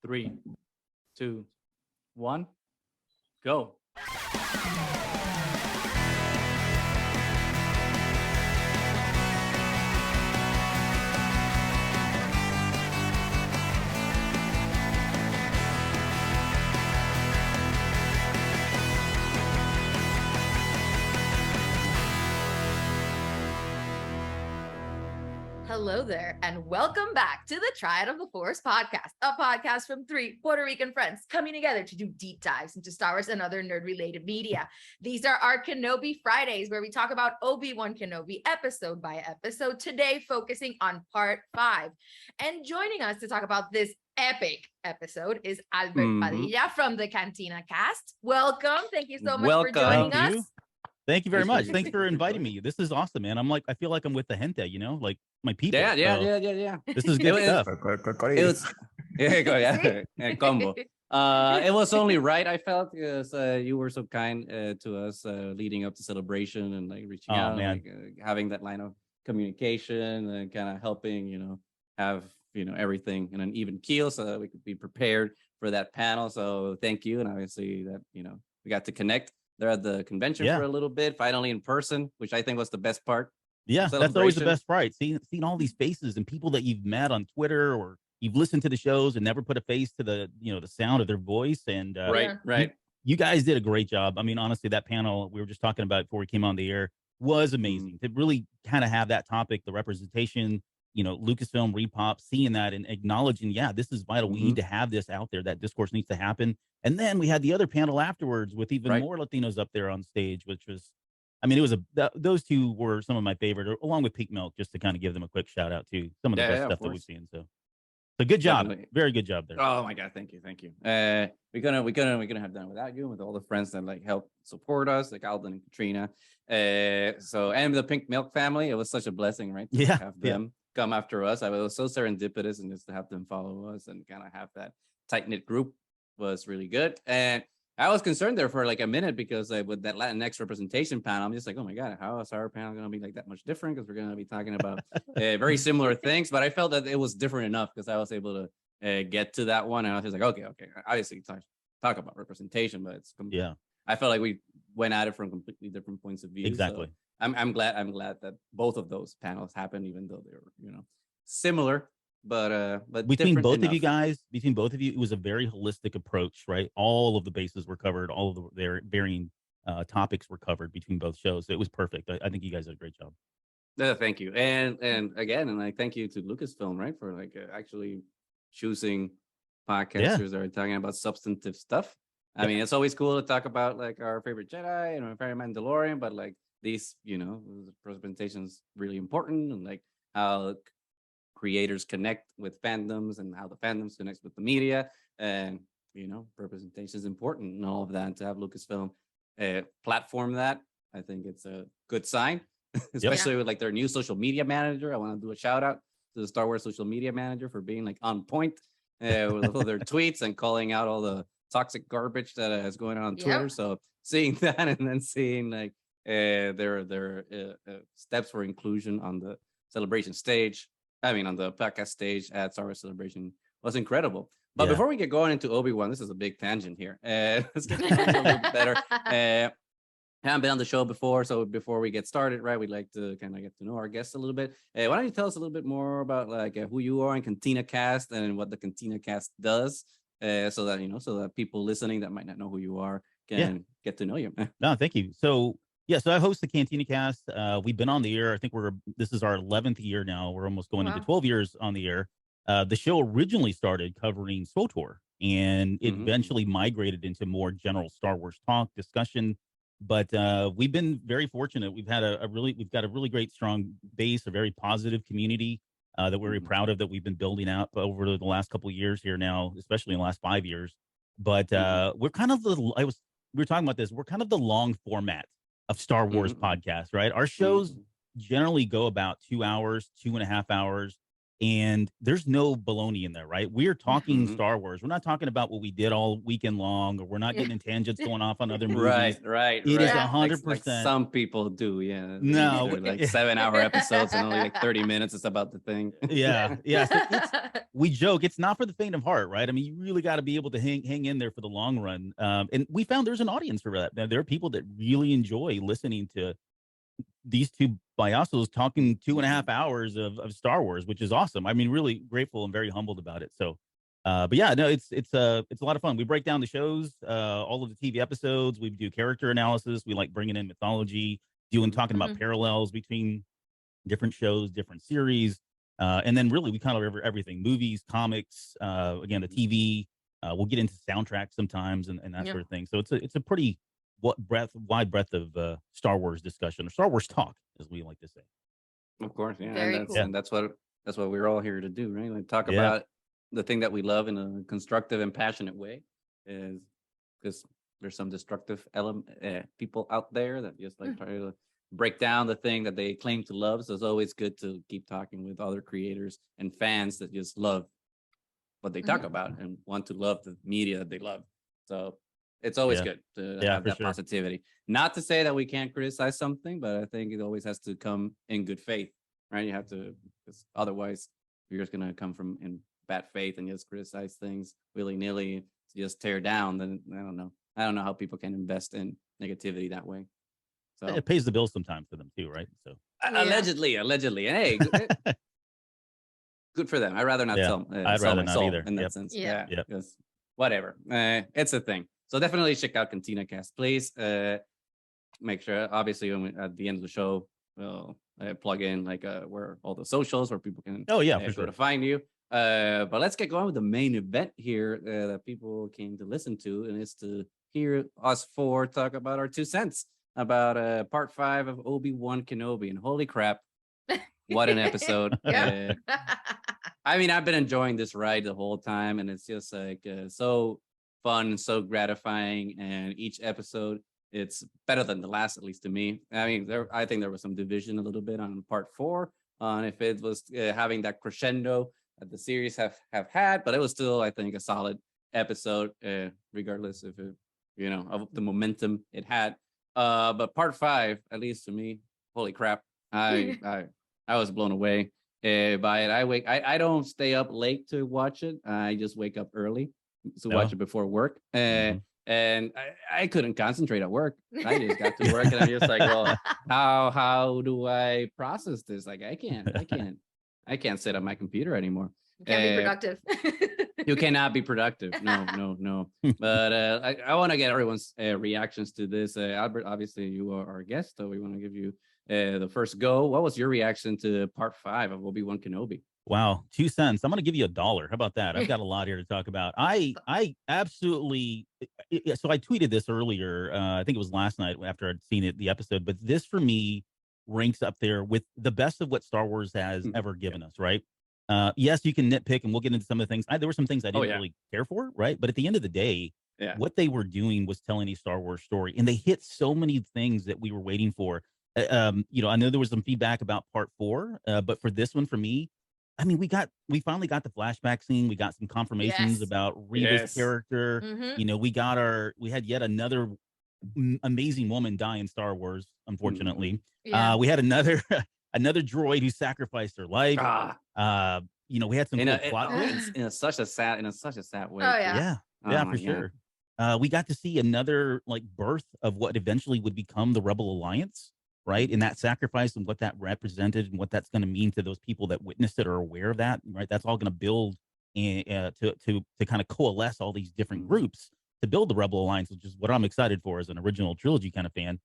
3, 2, 1, go. Hello there, and welcome back to the Triad of the Force podcast, a podcast from 3 Puerto Rican friends coming together to do deep dives into Star Wars and other nerd-related media. These are our Kenobi Fridays, where we talk about Obi-Wan Kenobi episode by episode, today focusing on part 5. And joining us to talk about this epic episode is Albert Padilla from the Cantina Cast. Welcome. Thank you so much for joining us. Thank you very much. Thanks for inviting me. This is awesome, man. I feel like I'm with the gente, like my people. Yeah. This is good stuff. Combo. It was only right, I felt, because you were so kind to us leading up to celebration and like reaching out, man. Like, having that line of communication and kind of helping, have everything in an even keel so that we could be prepared for that panel. So thank you, and obviously that we got to connect. They're at the convention for a little bit, finally in person, which I think was the best part. Yeah, that's always the best part. Seeing all these faces and people that you've met on Twitter or you've listened to the shows and never put a face to the the sound of their voice. And right. You guys did a great job. I mean, honestly, that panel we were just talking about before we came on the air was amazing. To really kind of have that topic, the representation, Lucasfilm, Repop, seeing that and acknowledging, this is vital. We need to have this out there. That discourse needs to happen. And then we had the other panel afterwards with even more Latinos up there on stage, which was, it was those two were some of my favorite, along with Pink Milk, just to kind of give them a quick shout out to some of the best stuff that we've seen. So good job. Definitely. Very good job there. Oh my God. Thank you. We're gonna have done without you, with all the friends that help support us, like Alden and Katrina. And the Pink Milk family, it was such a blessing, right? To have them come after us. It was so serendipitous, and just to have them follow us and kind of have that tight-knit group was really good. And I was concerned there for like a minute because with that Latinx representation panel, I'm just like, oh my God, how is our panel going to be like that much different? Because we're going to be talking about very similar things. But I felt that it was different enough because I was able to get to that one. And I was just like, okay. Obviously, talk about representation, but it's I felt like we went at it from completely different points of view. Exactly. So I'm glad that both of those panels happened, even though they were similar. But between both enough. of you guys, it was a very holistic approach, right? All of the bases were covered, all of their varying topics were covered between both shows. So it was perfect. I think you guys did a great job. Thank you, and again, and I thank you to Lucasfilm, right, for actually choosing podcasters that are talking about substantive stuff. I mean, it's always cool to talk about our favorite Jedi and our favorite Mandalorian, but these, representations really important, and how creators connect with fandoms and how the fandoms connect with the media, and representation is important and all of that. To have Lucasfilm platform that, I think it's a good sign, especially with their new social media manager. I want to do a shout out to the Star Wars social media manager for being on point with all their tweets and calling out all the toxic garbage that is going on Twitter. So seeing that, and then seeing their steps for inclusion on the celebration stage, on the podcast stage at Star Wars Celebration, was incredible. But before we get going into Obi-Wan, this is a big tangent here. Let's get to know a little bit better. I haven't been on the show before, so before we get started, right, we'd like to kind of get to know our guests a little bit. Why don't you tell us a little bit more about who you are in Cantina Cast and what the Cantina Cast does, so that people listening that might not know who you are can get to know you. No, thank you. So I host the Cantina Cast. We've been on the air. I think this is our 11th year now. We're almost going into 12 years on the air. The show originally started covering SWTOR, and it eventually migrated into more general Star Wars talk discussion. But we've been very fortunate. We've got a really great, strong base, a very positive community that we're very proud of, that we've been building out over the last couple of years here now, especially in the last 5 years. But we're kind of we were talking about this. We're kind of the long format of Star Wars podcast, right? Our shows generally go about 2 hours, 2.5 hours. And there's no baloney in there, right? We're talking Mhm. Star Wars. We're not talking about what we did all weekend long, or we're not getting in tangents going off on other movies. Right. It is Yeah. Like 100%. some people do, yeah. No, They're like 7-hour episodes and only like 30 minutes is about the thing. yeah. So we joke, it's not for the faint of heart, right? I mean, you really got to be able to hang in there for the long run. And we found there's an audience for that. There are people that really enjoy listening to these two biasos talking 2.5 hours of Star Wars, which is awesome. I mean, really grateful and very humbled about it. So, but yeah, no, it's a lot of fun. We break down the shows, all of the TV episodes. We do character analysis. We like bringing in mythology, talking about parallels between different shows, different series, and then really we kind of cover everything: movies, comics, again the TV. We'll get into soundtracks sometimes and that sort of thing. So it's a pretty wide breadth of Star Wars discussion, or Star Wars talk, as we like to say. Of course, yeah. Very And cool. and that's what we're all here to do, right? Like talk about the thing that we love in a constructive and passionate way, is because there's some destructive people out there that just like try to break down the thing that they claim to love. So it's always good to keep talking with other creators and fans that just love what they talk about and want to love the media that they love. So it's always good to have that positivity. Not to say that we can't criticize something, but I think it always has to come in good faith, right? You have to, because otherwise you're just gonna come from in bad faith and just criticize things willy-nilly to just tear down. Then I don't know how people can invest in negativity that way. So it pays the bills sometimes for them too, right? So allegedly, hey, good for them. I'd rather not sell my soul either in that sense. Yeah. Because whatever, it's a thing. So definitely check out Cantina Cast, please. Make sure, obviously, at the end of the show, we'll plug in like where all the socials where people can go to find you. But let's get going with the main event here that people came to listen to, and it's to hear us four talk about our 2 cents about part 5 of Obi-Wan Kenobi. And holy crap, what an episode! I mean, I've been enjoying this ride the whole time, and it's just like so fun, so gratifying, and each episode it's better than the last, at least to me. I mean, I think there was some division a little bit on part 4 on if it was having that crescendo that the series have had, but it was still, I think, a solid episode, regardless of it, of the momentum it had. But part 5, at least to me, holy crap, I was blown away by it. I don't stay up late to watch it. I just wake up early to watch it before work. And I couldn't concentrate at work. I just got to work and I'm just like, well, how do I process this? Like I can't sit at my computer anymore. You can't be productive. You cannot be productive. No. But I want to get everyone's reactions to this. Albert, obviously you are our guest, so we want to give you the first go. What was your reaction to part 5 of Obi-Wan Kenobi? Wow, 2 cents. I'm going to give you $1. How about that? I've got a lot here to talk about. I absolutely. So I tweeted this earlier. I think it was last night after I'd seen the episode. But this for me ranks up there with the best of what Star Wars has ever given us. Right? Yes, you can nitpick, and we'll get into some of the things. There were some things I didn't really care for. Right? But at the end of the day, what they were doing was telling a Star Wars story, and they hit so many things that we were waiting for. I know there was some feedback about part 4, but for this one, for me, I mean, we finally got the flashback scene. We got some confirmations about Reva's character. We had yet another amazing woman die in Star Wars. Unfortunately, we had another droid who sacrificed her life. We had some plot in such a sad way. Oh yeah, for sure. We got to see another birth of what eventually would become the Rebel Alliance. Right. And that sacrifice and what that represented and what that's going to mean to those people that witnessed it or are aware of that. Right. That's all going to build to kind of coalesce all these different groups to build the Rebel Alliance, which is what I'm excited for as an original trilogy kind of fan.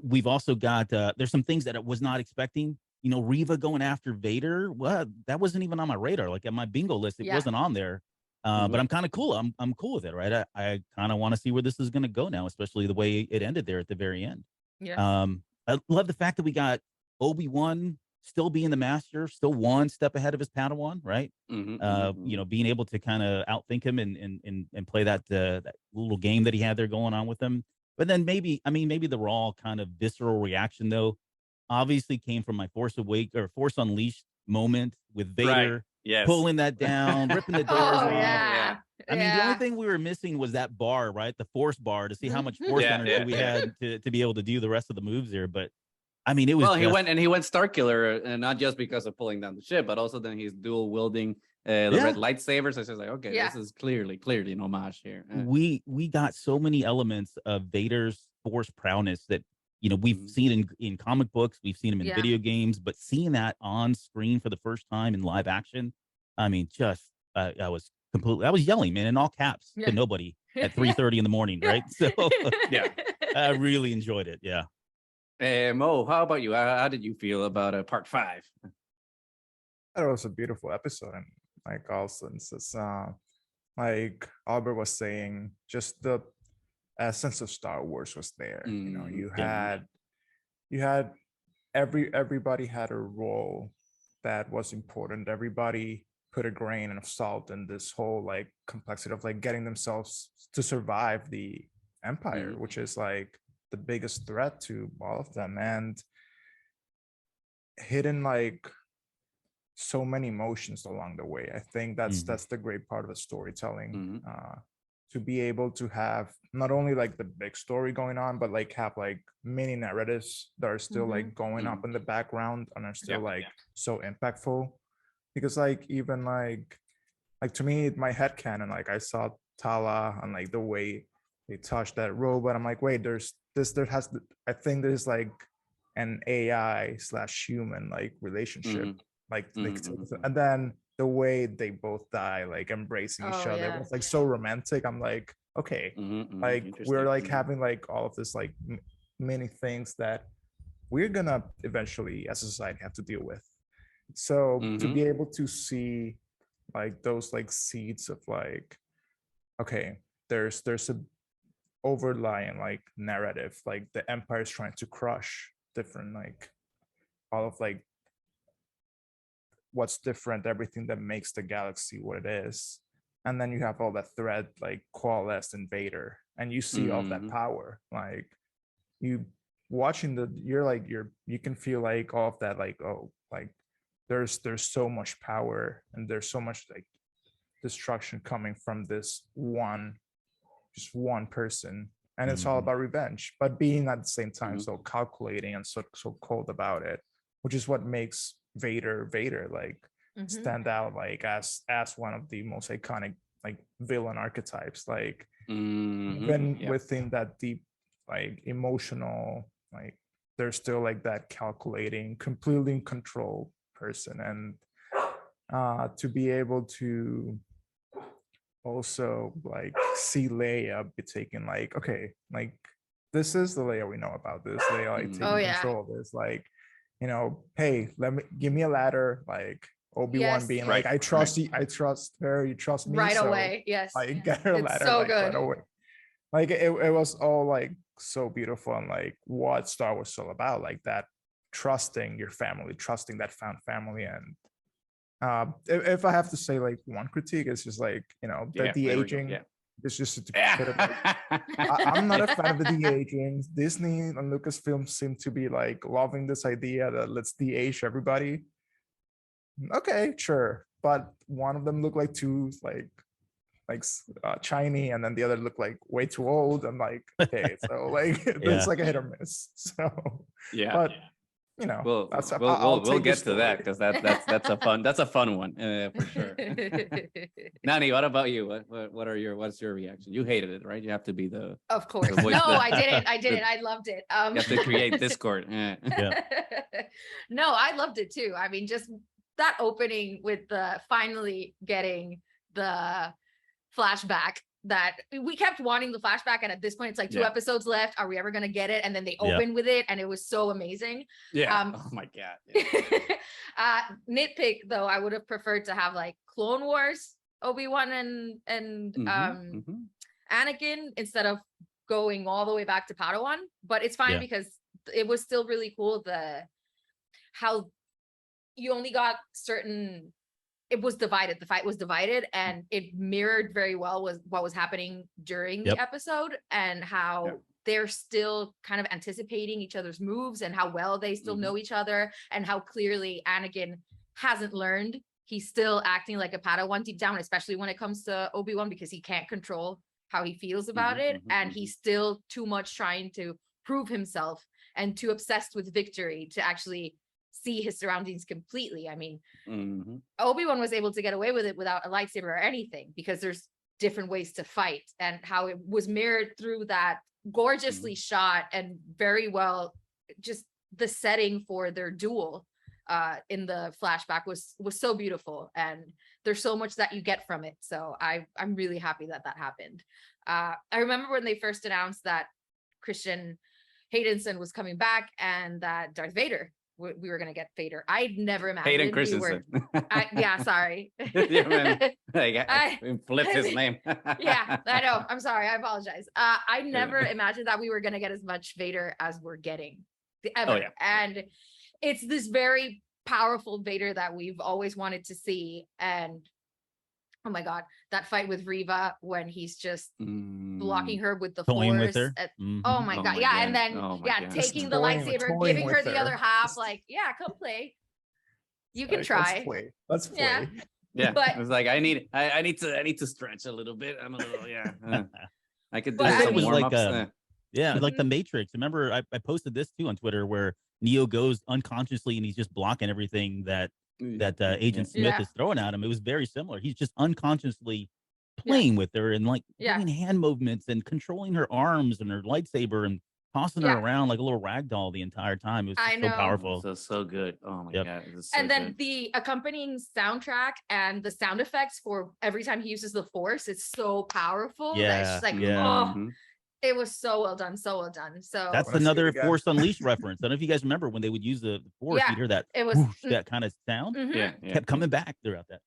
We've also got there's some things that I was not expecting. Reva going after Vader. Well, that wasn't even on my radar. Like on my bingo list, it wasn't on there. But I'm kind of cool. I'm cool with it. Right. I kind of want to see where this is going to go now, especially the way it ended there at the very end. Yeah. I love the fact that we got Obi-Wan still being the master, still one step ahead of his Padawan, right? Being able to kind of outthink him and play that little game that he had there going on with him. But then maybe the raw kind of visceral reaction though, obviously came from my Force Unleashed moment with Vader Yes. pulling that down, ripping the doors off. Yeah. I mean, the only thing we were missing was that bar, right? The force bar to see how much force energy we had to be able to do the rest of the moves there. But I mean, it was he went Starkiller, and not just because of pulling down the ship, but also then he's dual wielding the red lightsabers. So it's just like, okay, this is clearly an homage here. We got so many elements of Vader's force prowess that we've seen in comic books, we've seen him in video games, but seeing that on screen for the first time in live action, I mean, just I was yelling, man, in all caps to nobody at 3:30 in the morning, right? So I really enjoyed it. Yeah. Mo, how about you? How did you feel about part 5? I thought it was a beautiful episode, and like also, it's like Albert was saying, just the essence of Star Wars was there. You had everybody had a role that was important. Everybody put a grain of salt in this whole like complexity of like getting themselves to survive the Empire, which is like the biggest threat to all of them, and hidden like so many emotions along the way. I think that's the great part of the storytelling, to be able to have not only like the big story going on, but like have like mini narratives that are still like going up in the background and are still so impactful. Because like even like to me, my headcanon, like I saw Tala and like the way they touched that robot, I'm like, wait, I think there's like an AI/human like relationship, and then the way they both die, like embracing each other, it was like so romantic. I'm like, okay, like we're like having like all of this like many things that we're gonna eventually as a society have to deal with. So to be able to see like those like seeds of like, okay, there's a overlying like narrative, like the Empire is trying to crush different like all of like what's different, everything that makes the galaxy what it is, and then you have all that thread like coalesced in Vader, and you see all that power, like you watching you can feel like all of that, like, oh, like there's so much power and there's so much like destruction coming from this one person, and it's all about revenge, but being at the same time so calculating and so cold about it, which is what makes Vader like stand out like as one of the most iconic like villain archetypes, like even within that deep like emotional, like there's still like that calculating, completely in control person. And to be able to also like see Leia be taken like, okay, like this is the Leia we know about, this Leia like taking control of this, like, hey, give me a ladder, like Obi-Wan being like, I trust you, I trust her, you trust me right so, away. like get her a ladder, so like, good. right away. Like it was all like so beautiful, and like what Star Wars is all about, like that trusting your family, trusting that found family. And if I have to say like one critique, it's just like the de-aging. It's just I'm not a fan of the de-aging. Disney and Lucasfilm seem to be like loving this idea that let's de-age everybody. Okay, sure, but one of them looked like too like shiny, and then the other looked like way too old. I'm like, okay, so like it's like a hit or miss. So but we'll get to that, because that's a fun one for sure. Nani, what about you? What's your reaction? You hated it, right? You have to be the of course. No, I didn't. I loved it. You have to create Discord. No, I loved it too. I mean, just that opening with the finally getting the flashback that we kept wanting the flashback, and at this point it's like 2 episodes left. Are we ever going to get it? And then they open with it, and it was so amazing. Oh my god. Nitpick though, I would have preferred to have like Clone Wars Obi-Wan and Anakin instead of going all the way back to Padawan, but it's fine because it was still really cool how you only got certain. It was divided. The fight was divided, and it mirrored very well what was happening during the episode, and how they're still kind of anticipating each other's moves, and how well they still know each other, and how clearly Anakin hasn't learned. He's still acting like a Padawan deep down, especially when it comes to Obi-Wan, because he can't control how he feels about it. And he's still too much trying to prove himself and too obsessed with victory to actually see his surroundings completely. I mean, Obi-Wan was able to get away with it without a lightsaber or anything, because there's different ways to fight, and how it was mirrored through that gorgeously shot and very well, just the setting for their duel in the flashback was so beautiful, and there's so much that you get from it. So I'm really happy that happened. I remember when they first announced that Christian Haydenson was coming back and that Darth Vader, we were gonna get Vader. I'd never imagined Hayden Christensen. Sorry. Yeah, man. I flipped his name. Yeah, I know. I'm sorry. I apologize. I never imagined that we were gonna get as much Vader as we're getting ever. Oh, yeah. And it's this very powerful Vader that we've always wanted to see. And oh my God, that fight with Reva when he's just blocking her with the Toying Force. with her. Oh my God. Yeah. And then, taking the lightsaber, giving her the other half, like, yeah, come play. You can try. Let's play. Yeah. But it was like, I need to stretch a little bit. I'm a little, I could do But some it was warm-ups. Like the Matrix. Remember, I posted this too on Twitter, where Neo goes unconsciously and he's just blocking everything that Agent Smith is throwing at him. It was very similar. He's just unconsciously playing with her and like doing hand movements and controlling her arms and her lightsaber and tossing her around like a little rag doll the entire time. It was so powerful. So good. Oh my God. It was so and then good. the accompanying soundtrack and the sound effects for every time he uses the Force, it's so powerful. That it's just like, it was so well done. So that's another Force Unleashed reference. I don't know if you guys remember when they would use the Force, you'd hear that whoosh, that kind of sound. Kept coming back throughout that.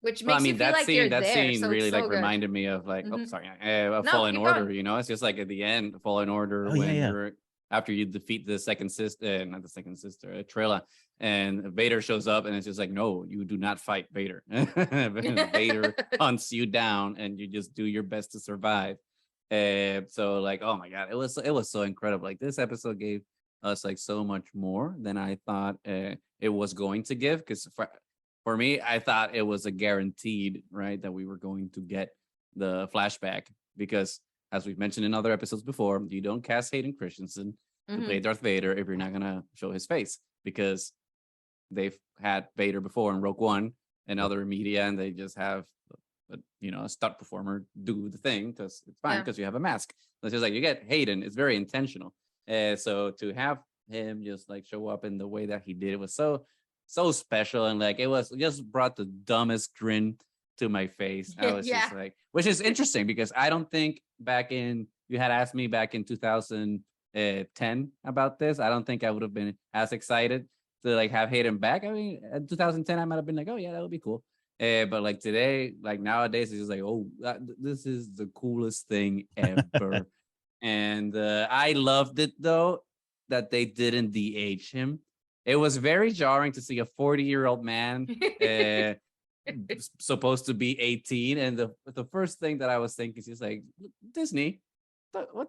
Which makes you feel like you're there. That scene so really so reminded me of like, Fallen Order. You know, it's just like at the end, Fallen Order, you're after you defeat the second sister, not the second sister, Trilla, and Vader shows up, and it's just like, no, you do not fight Vader. Vader hunts you down, and you just do your best to survive. So like, oh my God, it was so incredible. Like this episode gave us like so much more than I thought it was going to give, because for me, I thought it was a guaranteed, right, that we were going to get the flashback, because as we've mentioned in other episodes before, you don't cast Hayden Christensen to play Darth Vader if you're not gonna show his face, because they've had Vader before in Rogue One and other media, and they just have a stunt performer do the thing because it's fine because you have a mask. It's just like you get Hayden. It's very intentional. So to have him just like show up in the way that he did, it was so special, and like it just brought the dumbest grin to my face. I was just like, which is interesting because I don't think you had asked me back in 2010 about this, I don't think I would have been as excited to like have Hayden back. I mean, in 2010 I might have been like, oh yeah, that would be cool. But like today, like nowadays, it's just like, oh, this is the coolest thing ever. And I loved it though that they didn't de-age him. It was very jarring to see a 40-year-old man supposed to be 18, and the first thing that I was thinking is just like, Disney, what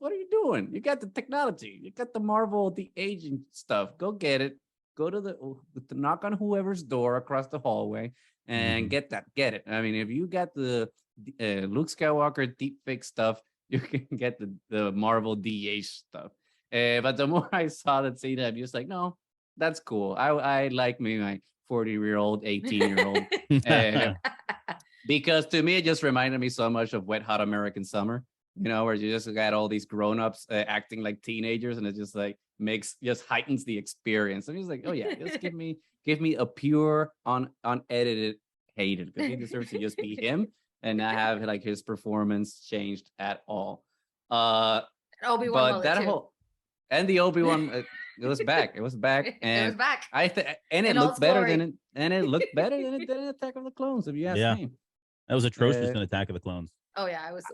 are you doing? You got the technology, you got the Marvel de-aging stuff. Go get it. Go to the knock on whoever's door across the hallway and get it. I mean, if you got the Luke Skywalker deepfake stuff, you can get the Marvel de-age stuff. But the more I saw that scene, I'm just like, no, that's cool. I like me my 40-year-old, 18-year-old. Because to me, it just reminded me so much of Wet Hot American Summer, where you just got all these grown-ups acting like teenagers, and it just like just heightens the experience. I'm just like, oh yeah, just give me a pure, unedited Hayden, because he deserves to just be him and not have like his performance changed at all. Obi-Wan, but that whole and the Obi-Wan, it was back. It was back, and it was back. It looked better than it did in Attack of the Clones. If you ask me, that was atrocious in Attack of the Clones. Oh yeah, I was.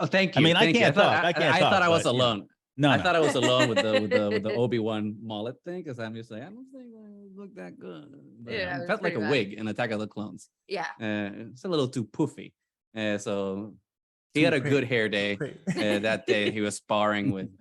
Oh, thank you. I mean, I can't talk. I thought I was alone. No, I thought I was alone with the Obi-Wan mullet thing, because I'm just like, I don't think it looked that good. But it felt like a wig in Attack of the Clones. Yeah, it's a little too poofy. So he had a good hair day. That day he was sparring with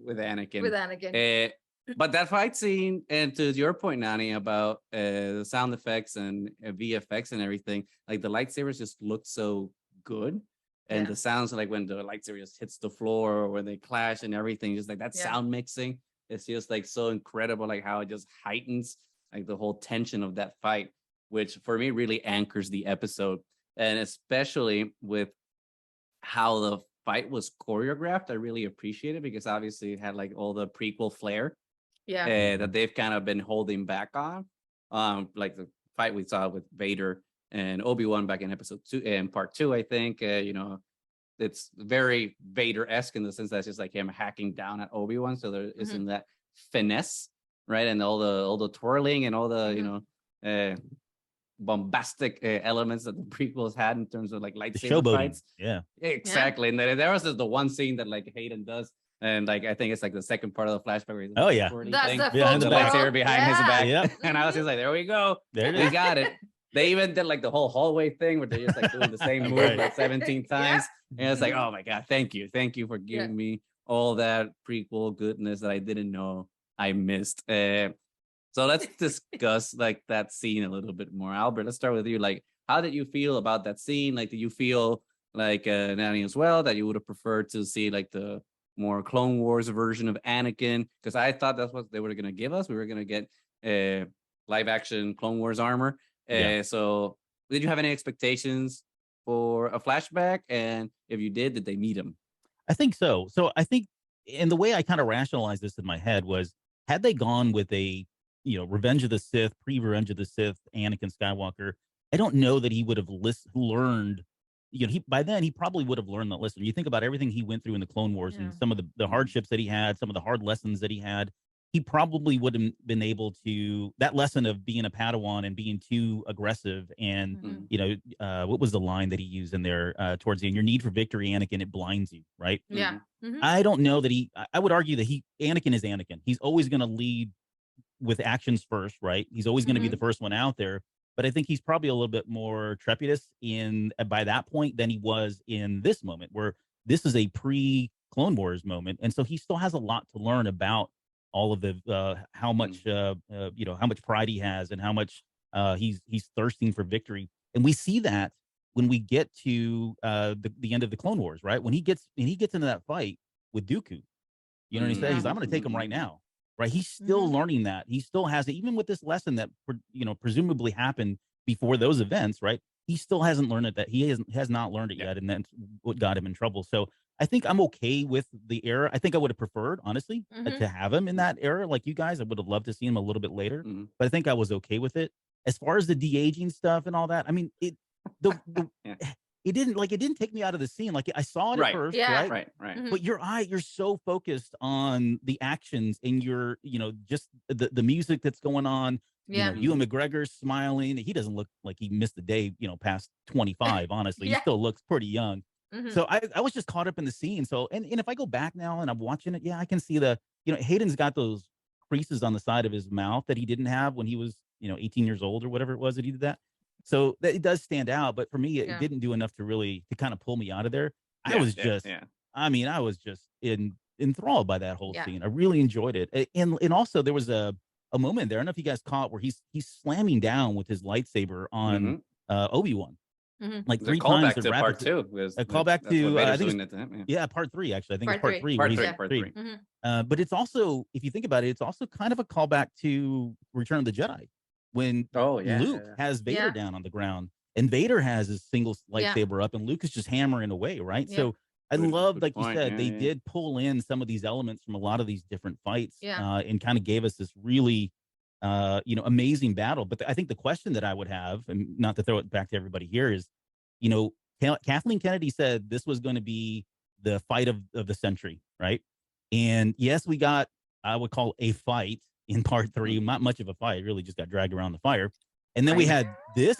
Anakin. But that fight scene, and to your point, Nani, about the sound effects and VFX and everything, like the lightsabers just look so good. And the sounds, like when the lightsaber just hits the floor or when they clash and everything, just like that sound mixing, it's just like so incredible, like how it just heightens like the whole tension of that fight, which for me really anchors the episode. And especially with how the fight was choreographed, I really appreciate it, because obviously it had like all the prequel flair that they've kind of been holding back on. Like the fight we saw with Vader and Obi-Wan back in episode 2 and part 2, I think, you know, it's very Vader-esque in the sense that it's just like him hacking down at Obi-Wan. So there isn't that finesse, right? And all the twirling and all the, you know, bombastic elements that the prequels had in terms of like lightsaber fights. Yeah, exactly. And then there was the one scene that like Hayden does, and like I think it's like the second part of the flashback where he's that's the behind the lightsaber behind his back. Yep. And I was just like, there we go, we got it. They even did like the whole hallway thing where they're just like doing the same move like 17 times. And it's like, oh my god, thank you for giving me all that prequel goodness that I didn't know I missed. So let's discuss like that scene a little bit more. Albert, let's start with you. Like, how did you feel about that scene? Like, did you feel like Nani as well, that you would have preferred to see like the more Clone Wars version of Anakin? Because I thought that's what they were going to give us. We were going to get live action Clone Wars armor. So did you have any expectations for a flashback? And if you did they meet them? I think so. So I think, and the way I kind of rationalized this in my head was, had they gone with a, you know, Revenge of the Sith, pre-Revenge of the Sith, Anakin Skywalker, I don't know that he would have learned, you know, by then he probably would have learned that lesson. You think about everything he went through in the Clone Wars and some of the hardships that he had, some of the hard lessons that he had. He probably wouldn't been able to, that lesson of being a Padawan and being too aggressive and, you know, what was the line that he used in there towards the end? Your need for victory, Anakin, it blinds you, right? Yeah. I don't know that I would argue that Anakin is Anakin. He's always going to lead with actions first, right? He's always going to be the first one out there. But I think he's probably a little bit more trepidatious by that point than he was in this moment, where this is a pre-Clone Wars moment. And so he still has a lot to learn about all of the how much you know, how much pride he has and how much he's thirsting for victory. And we see that when we get to the end of the Clone Wars, right? When he gets into that fight with Dooku, you know what he says? I'm going to take him right now, right? He's still learning that. He still has it, even with this lesson that, you know, presumably happened before those events, right? He still hasn't learned it. That he has not learned it yet, and that's what got him in trouble. So I think I'm okay with the era. I think I would have preferred, honestly, to have him in that era. Like you guys, I would have loved to see him a little bit later, but I think I was okay with it. As far as the de-aging stuff and all that, I mean, it didn't take me out of the scene. Like I saw it at first, right. But you're so focused on the actions and your, you know, just the music that's going on. You know, Ewan McGregor's smiling. He doesn't look like he missed the day, you know, past 25. Honestly, he still looks pretty young. So I was just caught up in the scene. So, and if I go back now and I'm watching it, I can see you know, Hayden's got those creases on the side of his mouth that he didn't have when he was, you know, 18 years old or whatever it was that he did that. So that it does stand out. But for me, it didn't do enough to kind of pull me out of there. I was just enthralled by that whole scene. I really enjoyed it. And also there was a moment there, I don't know if you guys caught, where he's slamming down with his lightsaber on Obi-Wan. Like 3 times to part 2. A callback to I think part 3, actually. I think it's part 3. Part 3. But it's also, if you think about it, it's also kind of a callback to Return of the Jedi, when Luke has Vader down on the ground and Vader has his single lightsaber up and Luke is just hammering away, right? So I love, like you said, they did pull in some of these elements from a lot of these different fights and kind of gave us this really you know, amazing battle. But I think the question that I would have, and not to throw it back to everybody here, is, you know, Kathleen Kennedy said this was going to be the fight of the century, right? And yes, we got, I would call a fight in part 3, not much of a fight, really just got dragged around the fire. And then we had this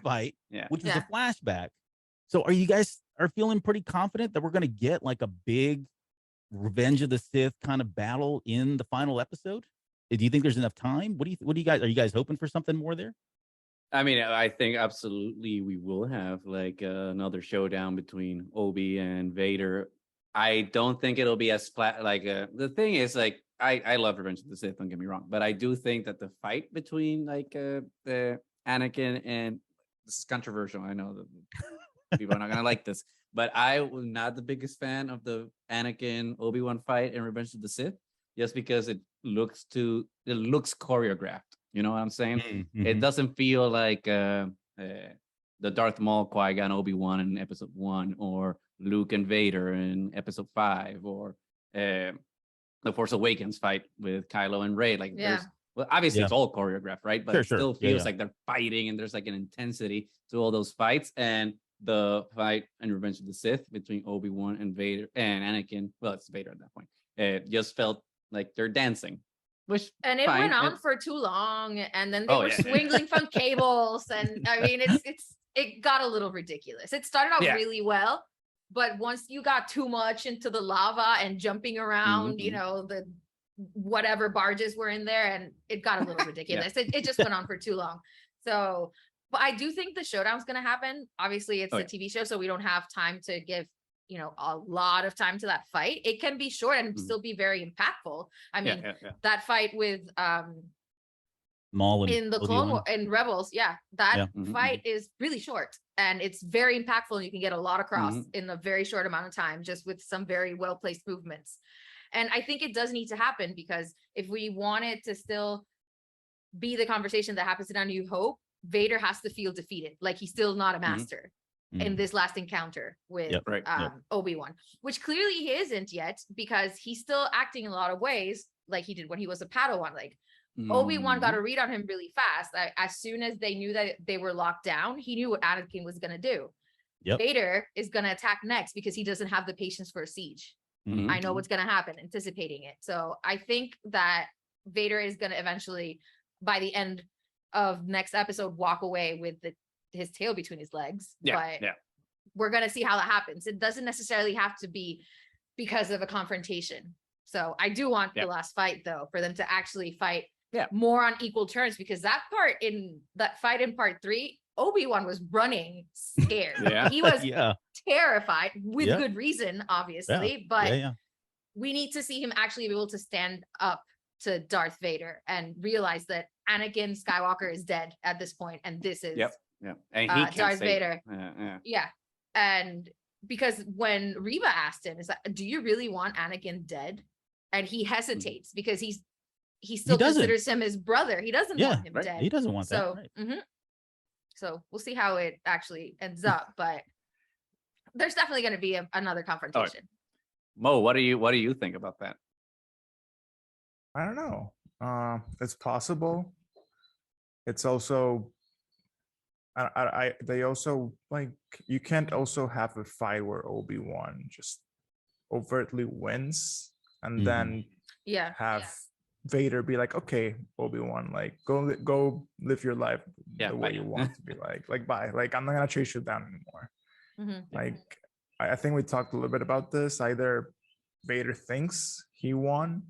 fight, which was a flashback. So are you guys feeling pretty confident that we're going to get like a big Revenge of the Sith kind of battle in the final episode? Do you think there's enough time? What do you guys, are you guys hoping for something more there? I mean, I think absolutely we will have like another showdown between Obi and Vader. I don't think it'll be as flat. Like the thing is, like, I love Revenge of the Sith, don't get me wrong, but I do think that the fight between like Anakin, and this is controversial, I know that people are not gonna like this, but I was not the biggest fan of the Anakin Obi-Wan fight in Revenge of the Sith, just because it looks choreographed. You know what I'm saying? Mm-hmm. It doesn't feel like the Darth Maul, Qui-Gon, Obi-Wan in Episode 1, or Luke and Vader in Episode 5, or the Force Awakens fight with Kylo and Rey. Like, there's, well, obviously it's all choreographed, right? But it still feels like they're fighting, and there's like an intensity to all those fights. And the fight in Revenge of the Sith between Obi-Wan and Vader and Anakin, well, it's Vader at that point, it just felt like they're dancing. And it went on for too long, and then they were swinging from cables, and I mean, it got a little ridiculous. It started out really well, but once you got too much into the lava and jumping around, you know, the whatever barges were in there, and it got a little ridiculous. It just went on for too long. So, but I do think the showdown's going to happen. Obviously, it's a TV show, so we don't have time to give, you know, a lot of time to that fight. It can be short and still be very impactful. I mean, that fight with Maul in the Clone War and Rebels, that fight is really short, and it's very impactful, and you can get a lot across in a very short amount of time, just with some very well placed movements. And I think it does need to happen, because if we want it to still be the conversation that happens in A New Hope, Vader has to feel defeated, like he's still not a master in this last encounter with Obi-Wan, which clearly he isn't yet, because he's still acting in a lot of ways like he did when he was a Padawan. Like Obi-Wan got a read on him really fast. As soon as they knew that they were locked down, he knew what Anakin was going to do. Vader is going to attack next, because he doesn't have the patience for a siege. I know what's going to happen, anticipating it. So I think that Vader is going to eventually, by the end of next episode, walk away with his tail between his legs. We're going to see how that happens. It doesn't necessarily have to be because of a confrontation. So I do want the last fight, though, for them to actually fight more on equal terms, because that fight in part 3, Obi-Wan was running scared. He was terrified, with good reason, obviously, but we need to see him actually be able to stand up to Darth Vader and realize that Anakin Skywalker is dead at this point, and this is and he Darth Vader. And because when Reba asked him, "Is that, do you really want Anakin dead?" and he hesitates because he still considers him his brother. He doesn't want him dead. He doesn't want that. Right. So we'll see how it actually ends up, but there's definitely going to be another confrontation. Mo, what do you think about that? I don't know. It's possible. It's also, they also, like, you can't also have a fight where Obi-Wan just overtly wins and then have Vader be like, okay, Obi-Wan, like go live your life the way you want to be, like bye, like I'm not gonna chase you down anymore. Like I think we talked a little bit about this. Either Vader thinks he won,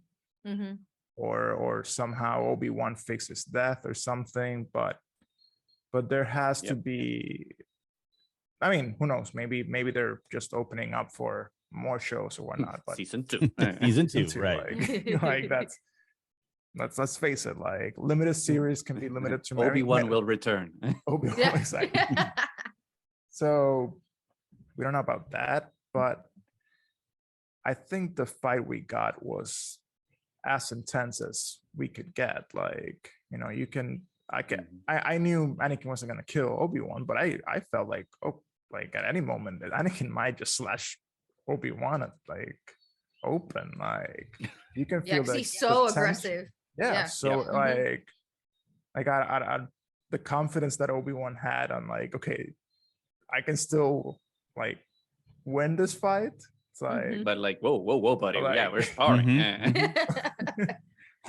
or somehow Obi-Wan fakes his death or something, but there has to be, I mean, who knows, maybe they're just opening up for more shows or whatnot, but season 2 season two, right? Like that's let's face it, like limited series can be limited to Obi-Wan will return. Obi-Wan, exactly. So we don't know about that, but I think the fight we got was as intense as we could get. Like, you know, I knew Anakin wasn't gonna kill Obi-Wan, but I felt like, like at any moment that Anakin might just slash Obi-Wan like open. Like you can feel that he's so aggressive. Like I the confidence that Obi-Wan had on, like, okay, I can still like win this fight. It's like, but like, whoa, buddy, like, we're sparring.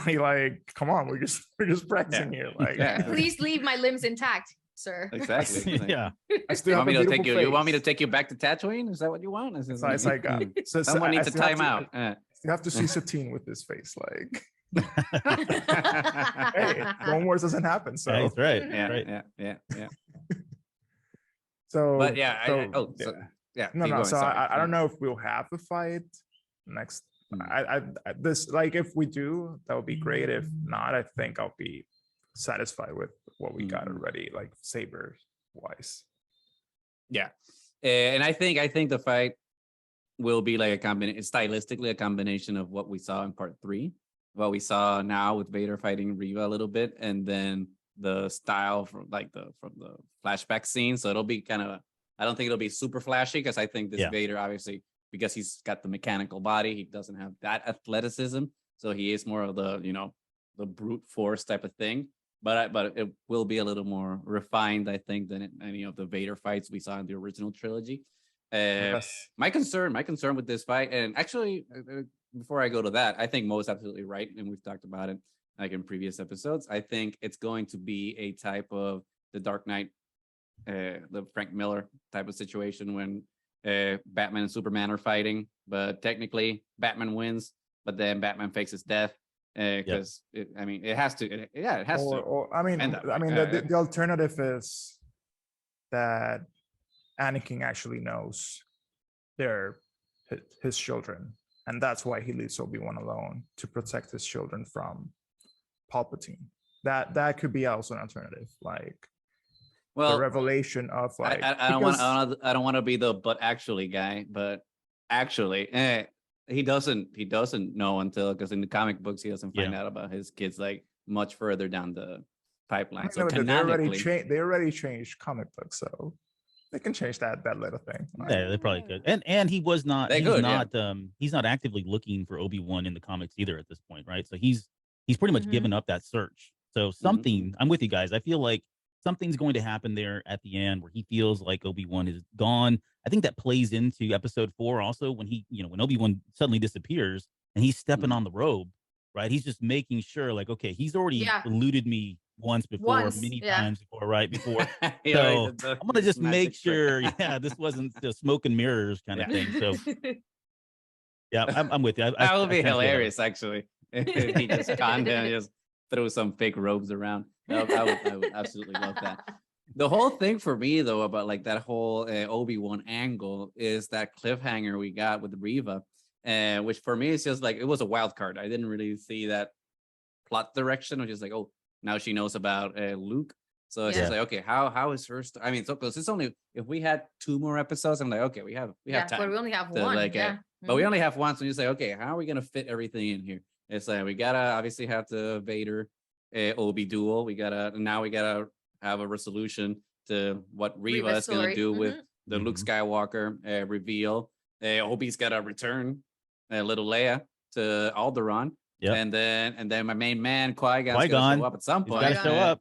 Like, come on, we're just practicing here. Like, please leave my limbs intact, sir. Exactly. I still want me to take you. You want me to take you back to Tatooine? Is that what you want? It's like someone needs to time out. You have to see Satine with this face, like. Hey, Clone Wars doesn't happen, so that's right. Yeah. So, but no. So I don't know if we'll have a fight next this, like, if we do, that would be great. If not, I think I'll be satisfied with what we got already, like saber wise. Yeah, and I think the fight will be like a combination, stylistically a combination of what we saw in part 3, what we saw now with Vader fighting Reva a little bit, and then the style from the flashback scene. So it'll be kind of, I don't think it'll be super flashy, because I think this Vader, obviously, because he's got the mechanical body, he doesn't have that athleticism, so he is more of the, the brute force type of thing. But it will be a little more refined, I think, than any of the Vader fights we saw in the original trilogy. Yes. My concern with this fight, and actually, before I go to that, I think Mo is absolutely right, and we've talked about it like in previous episodes. I think it's going to be a type of the Dark Knight, the Frank Miller type of situation when Batman and Superman are fighting, but technically Batman wins, but then Batman fakes his death. Because it has to. It has to. The alternative is that Anakin actually knows they're his children, and that's why he leaves Obi-Wan alone, to protect his children from Palpatine. That could be also an alternative, like, the revelation of, like, I don't want to be the but actually guy, but actually, he doesn't know until, because in the comic books he doesn't find out about his kids like much further down the pipeline. So they already changed comic books, so they can change that little thing. Yeah, they probably could. And he was not. He's not actively looking for Obi-Wan in the comics either at this point, right? So he's pretty much given up that search. So something. I'm with you guys. I feel like something's going to happen there at the end where he feels like Obi-Wan is gone. I think that plays into episode 4 also, when when Obi-Wan suddenly disappears and he's stepping on the robe, right? He's just making sure, like, okay, he's already eluded me once before, many times before, right? Before. So I'm going to just make sure, this wasn't the smoke and mirrors kind of thing. So yeah, I'm with you. That would be hilarious, actually. If he just conned him and just threw some fake robes around. I would absolutely love that. The whole thing for me, though, about like that whole Obi-Wan angle is that cliffhanger we got with Reva, which for me is just like, it was a wild card. I didn't really see that plot direction. I was just like, oh, now she knows about Luke. So it's just like, okay, how is her? Because it's only, if we had 2 more episodes, I'm like, okay, we have time. But we only have one. But we only have one, so you say, okay, how are we gonna fit everything in here? It's like, we gotta obviously have the Vader Obi duel. We gotta have a resolution to what Reva is going to do with the Luke Skywalker reveal. Obi's got to return Little Leia to Alderaan. And then my main man Qui-Gon's going to show up at some point. He's got to show up.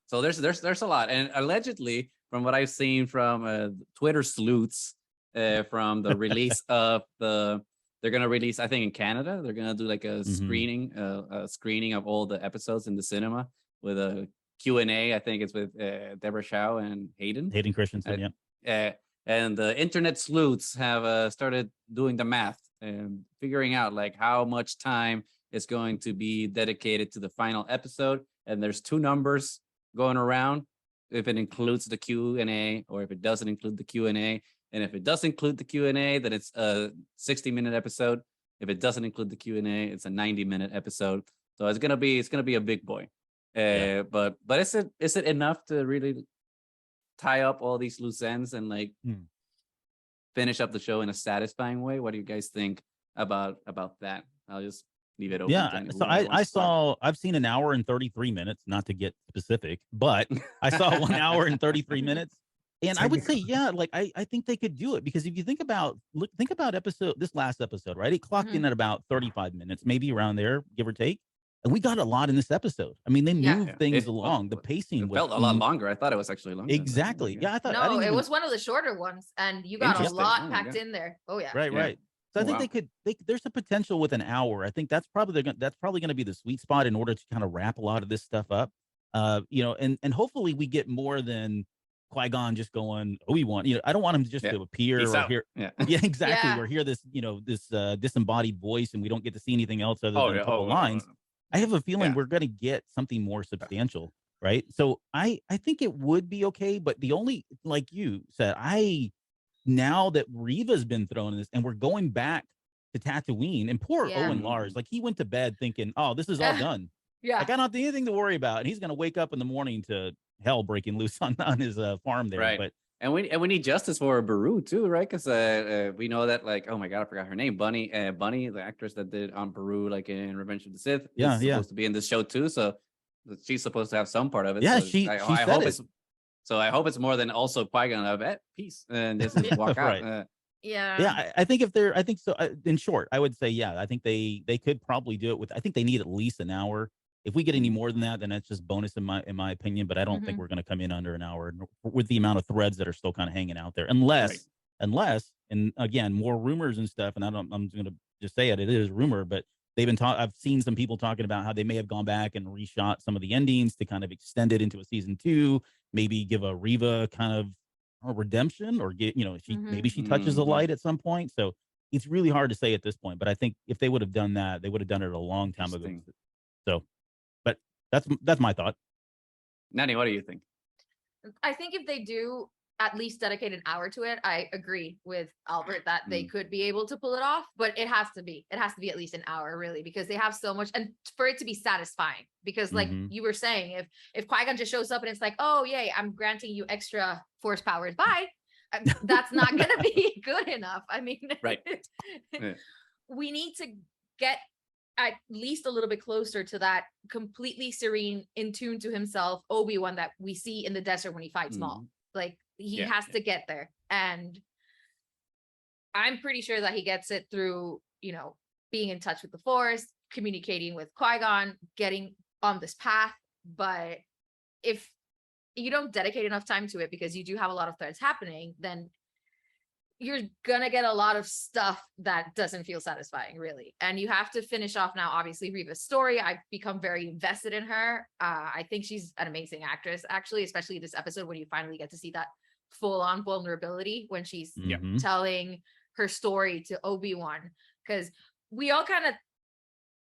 So there's a lot. And allegedly, from what I've seen from Twitter sleuths, from the release of they're going to release, I think in Canada, they're going to do like a screening of all the episodes in the cinema, with a Q&A. I think it's with Deborah Shaw and Hayden Christensen, and the internet sleuths have started doing the math and figuring out like how much time is going to be dedicated to the final episode. And there's 2 numbers going around, if it includes the Q&A or if it doesn't include the Q&A. And if it does include the Q&A, then it's a 60-minute episode. If it doesn't include the Q&A, it's a 90-minute episode. So it's gonna be a big boy. But is it enough to really tie up all these loose ends and like finish up the show in a satisfying way? What do you guys think about that? I'll just leave it open. So I've seen 1 hour and 33 minutes, not to get specific, but I saw 1 hour and 33 minutes. And I would say, I think they could do it, because if you think about this last episode, right? It clocked in at about 35 minutes, maybe around there, give or take. And we got a lot in this episode. I mean, they moved things along. The pacing felt a lot longer. I thought it was actually longer. Exactly. Yeah, I thought. No, it was one of the shorter ones, and you got a lot packed in there. Oh yeah. Right. So I think they could. There's a potential with 1 hour. I think that's probably going to be the sweet spot in order to kind of wrap a lot of this stuff up. And hopefully we get more than Qui-Gon just going Obi-Wan. I don't want him just to appear or hear. Exactly. Or hear this, this disembodied voice, and we don't get to see anything else other than a couple lines. I have a feeling we're going to get something more substantial, right? So I think it would be okay, but the only, like you said, I now that Reva's been thrown in this, and we're going back to Tatooine, and poor Owen Lars, like he went to bed thinking, "Oh, this is all done. Yeah, like I don't have anything to worry about," and he's gonna wake up in the morning to hell breaking loose on his farm there. Right. But and we need justice for Beru too, right? Because we know that, like, oh my god, I forgot her name, Bunny, the actress that did on Beru, like in Revenge of the Sith, is supposed to be in this show too. So she's supposed to have some part of it. Yeah, so I hope it's. So I hope it's more than also Qui-Gon of peace and just walk out. Right. I think I think so. In short, I would say, I think they could probably do it with. I think they need at least an hour. If we get any more than that, then that's just bonus in my opinion. But I don't think we're going to come in under an hour with the amount of threads that are still kind of hanging out there, unless, and again, more rumors and stuff. And I'm going to just say it is rumor, but they've been I've seen some people talking about how they may have gone back and reshot some of the endings to kind of extend it into a season 2, maybe give a Reva kind of a redemption, or get, maybe she touches the light at some point. So it's really hard to say at this point, but I think if they would have done that, they would have done it a long time ago. So, but that's my thought. Nani, what do you think? I think if they do at least dedicate an hour to it, I agree with Albert that they could be able to pull it off, but it has to be at least an hour, really, because they have so much, and for it to be satisfying, because like you were saying, if Qui-Gon just shows up and it's like, oh yay, I'm granting you extra force powers, bye, that's not gonna be good enough. I mean, we need to get at least a little bit closer to that completely serene, in tune to himself Obi-Wan that we see in the desert when he fights Maul. Like, he has to get there, and I'm pretty sure that he gets it through, being in touch with the Force, communicating with Qui-Gon, getting on this path. But if you don't dedicate enough time to it, because you do have a lot of threads happening, then you're gonna get a lot of stuff that doesn't feel satisfying, really. And you have to finish off now, obviously, Reva's story. I've become very invested in her. I think she's an amazing actress, actually, especially this episode when you finally get to see that full-on vulnerability when she's telling her story to Obi-Wan. Because we all kind of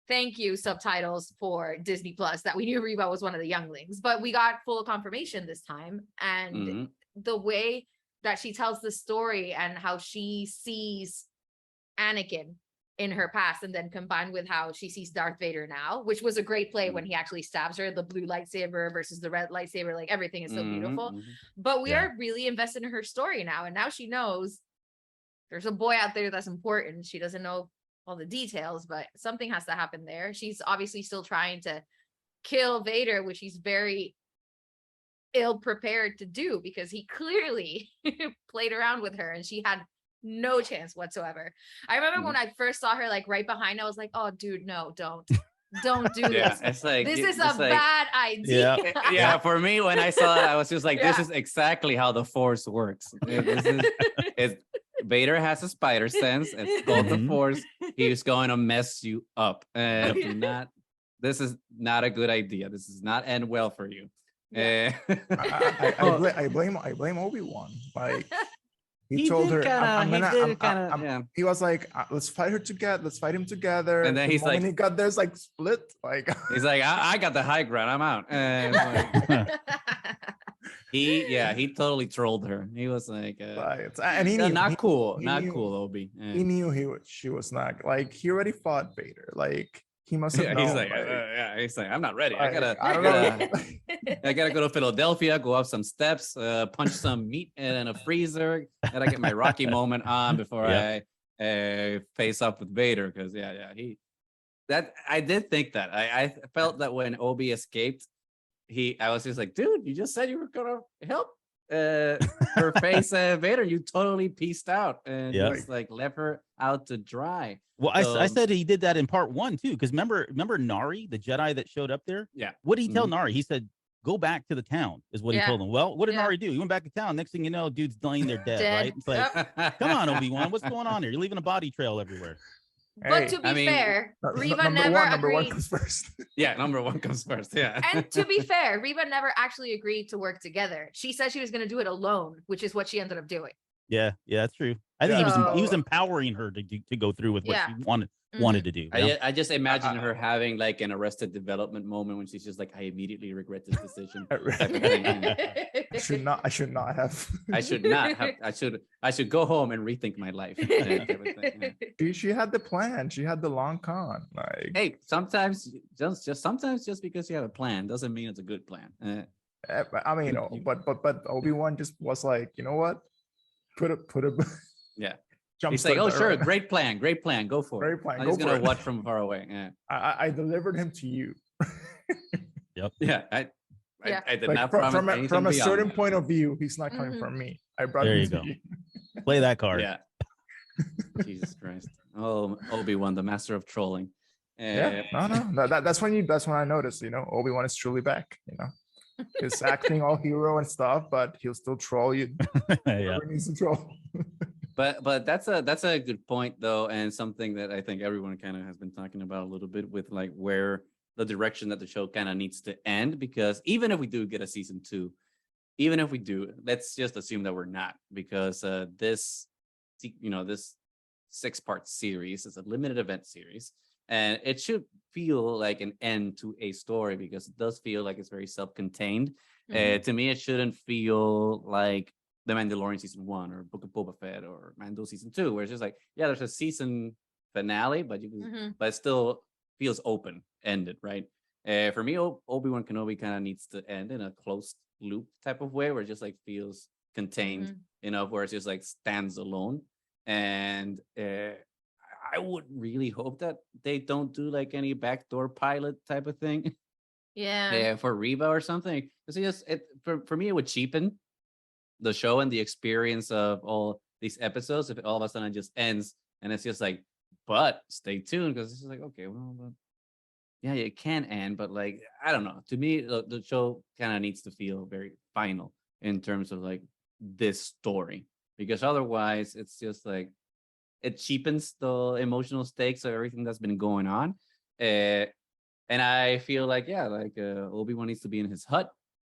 thank you subtitles for Disney Plus that we knew Reva was one of the younglings, but we got full confirmation this time. And the way that she tells the story and how she sees Anakin in her past, and then combined with how she sees Darth Vader now, which was a great play when he actually stabs her, the blue lightsaber versus the red lightsaber, like everything is so beautiful. But we are really invested in her story now, and now she knows there's a boy out there that's important. She doesn't know all the details, but something has to happen there. She's obviously still trying to kill Vader, which she's very ill prepared to do, because he clearly played around with her and she had no chance whatsoever. I remember when I first saw her, like right behind, I was like, oh dude, no, don't do this. It's like, this is a bad idea. For me, when I saw it, I was just like, this is exactly how the Force works. Vader has a spider sense. It's called the Force. He's going to mess you up, and this is not a good idea. This does not end well for you. I blame Obi-Wan. Like, he told her, he was like, let's fight her together. Let's fight him together. And then he's like, he got there's like split. Like, he's like, I got the high ground. I'm out. And like, he totally trolled her. He was like, and he knew, not cool, Obi. He knew she was not, like, he already fought Vader. Like, he must have known. He's like, I'm not ready. I gotta go to Philadelphia, go up some steps, punch some meat in a freezer, and I get my Rocky moment on before I face up with Vader. Because I did think that. I felt that when Obi escaped, I was just like, dude, you just said you were gonna help her face Vader. You totally pieced out and just like left her out to dry. Well, I said he did that in part 1 too, because remember Nari, the Jedi that showed up there? Yeah. What did he tell Nari? He said, go back to the town, is what he told him. Well, what did Nari do? He went back to town. Next thing you know, dude's laying there dead. Right? It's like, come on, Obi-Wan, what's going on here? You're leaving a body trail everywhere. But to be fair, Reva never agreed. Number one comes first. Number one comes first. Yeah. And to be fair, Reva never actually agreed to work together. She said she was going to do it alone, which is what she ended up doing. Yeah, that's true. I think he was So- empowering her to go through with what Yeah. she wanted to do. Yeah? I just imagine her having like an Arrested Development moment when she's just like, I immediately regret this decision. type of thing. I should not have. I should not have. I should go home and rethink my life. type of thing, yeah. She had the plan. She had the long con. Like, Hey, sometimes just because you have a plan doesn't mean it's a good plan. I mean, but Obi-Wan just was like, you know what? Put a Yeah. jump He's like, oh, start sure, there. great plan, go for Great it. plan, I'm go just for gonna it. watch from far away. Yeah, I delivered him to you. yeah. I did not promise anything from a beyond certain that. point of view, he's not coming Mhm. from me. I brought There him you to go. you. Play that card. Yeah. Jesus Christ. Oh, Obi-Wan, the master of trolling. Yeah, no. That's when I noticed, Obi-Wan is truly back. He's acting all hero and stuff, but he'll still troll you. Yeah. Whoever needs to troll. But that's a good point though, and something that I think everyone kind of has been talking about a little bit with like where the direction that the show kind of needs to end, because even if we do get a season 2, even if we do, let's just assume that we're not, because this 6-part series is a limited event series, and it should feel like an end to a story because it does feel like it's very self-contained. Mhm. To me, it shouldn't feel like The Mandalorian season 1 or Book of Boba Fett or Mando season 2, where it's just like, yeah, there's a season finale, but but it still feels open ended, right? For me, Obi-Wan Kenobi kind of needs to end in a closed loop type of way, where it just like feels contained enough, where it just like stands alone. And I would really hope that they don't do like any backdoor pilot type of thing. Yeah. For Reva or something. Because for me, it would cheapen the show and the experience of all these episodes if it all of a sudden just ends and it's just like, but stay tuned, because it's just like, okay, well, yeah, it can end, but like, I don't know. To me, the show kind of needs to feel very final in terms of like this story, because otherwise it's just like, it cheapens the emotional stakes of everything that's been going on. And I feel like, Obi-Wan needs to be in his hut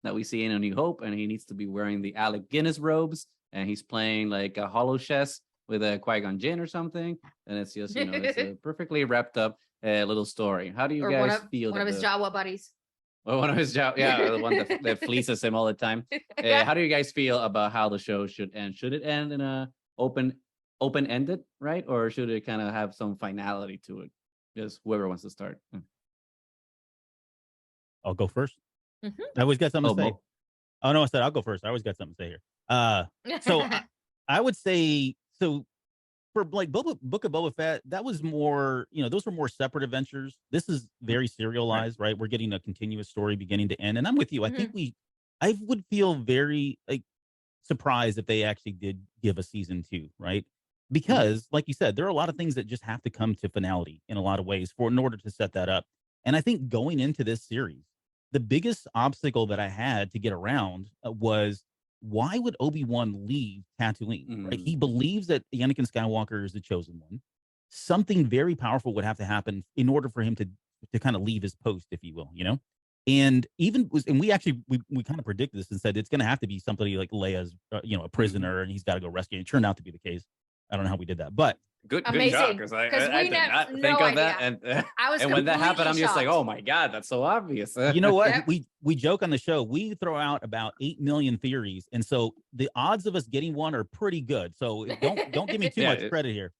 that we see in A New Hope, and he needs to be wearing the Alec Guinness robes, and he's playing like a hollow chess with a Qui-Gon Jinn or something, and it's just, it's a perfectly wrapped up little story. How do you guys feel? One of his Jawa buddies. Well, one of his the one that fleeces him all the time. How do you guys feel about how the show should end? Should it end in a open-ended, right? Or should it kind of have some finality to it? Just whoever wants to start. I'll go first. Mhm. I always got something to say. Mo. Oh no, I said I'll go first. I always got something to say here. So I would say, so for like Book of Boba Fett, that was more, those were more separate adventures. This is very serialized, right? We're getting a continuous story beginning to end. And I'm with you. I think I would feel very like surprised if they actually did give a season 2, right? Because like you said, there are a lot of things that just have to come to finality in a lot of ways in order to set that up. And I think going into this series, the biggest obstacle that I had to get around was, why would Obi-Wan leave Tatooine? Right? He believes that Anakin Skywalker is the chosen one. Something very powerful would have to happen in order for him to kind of leave his post, if you will, And we kind of predicted this and said it's going to have to be somebody like Leia's, a prisoner, and he's got to go rescue. And it turned out to be the case. I don't know how we did that, but Good Amazing, job, because I did not think no of that, idea. I was and when that happened, I'm completely just like, shocked. oh my god, that's so obvious. You know what? Yep. We joke on the show. We throw out about 8 million theories, and so the odds of us getting one are pretty good. So don't give me too much credit here.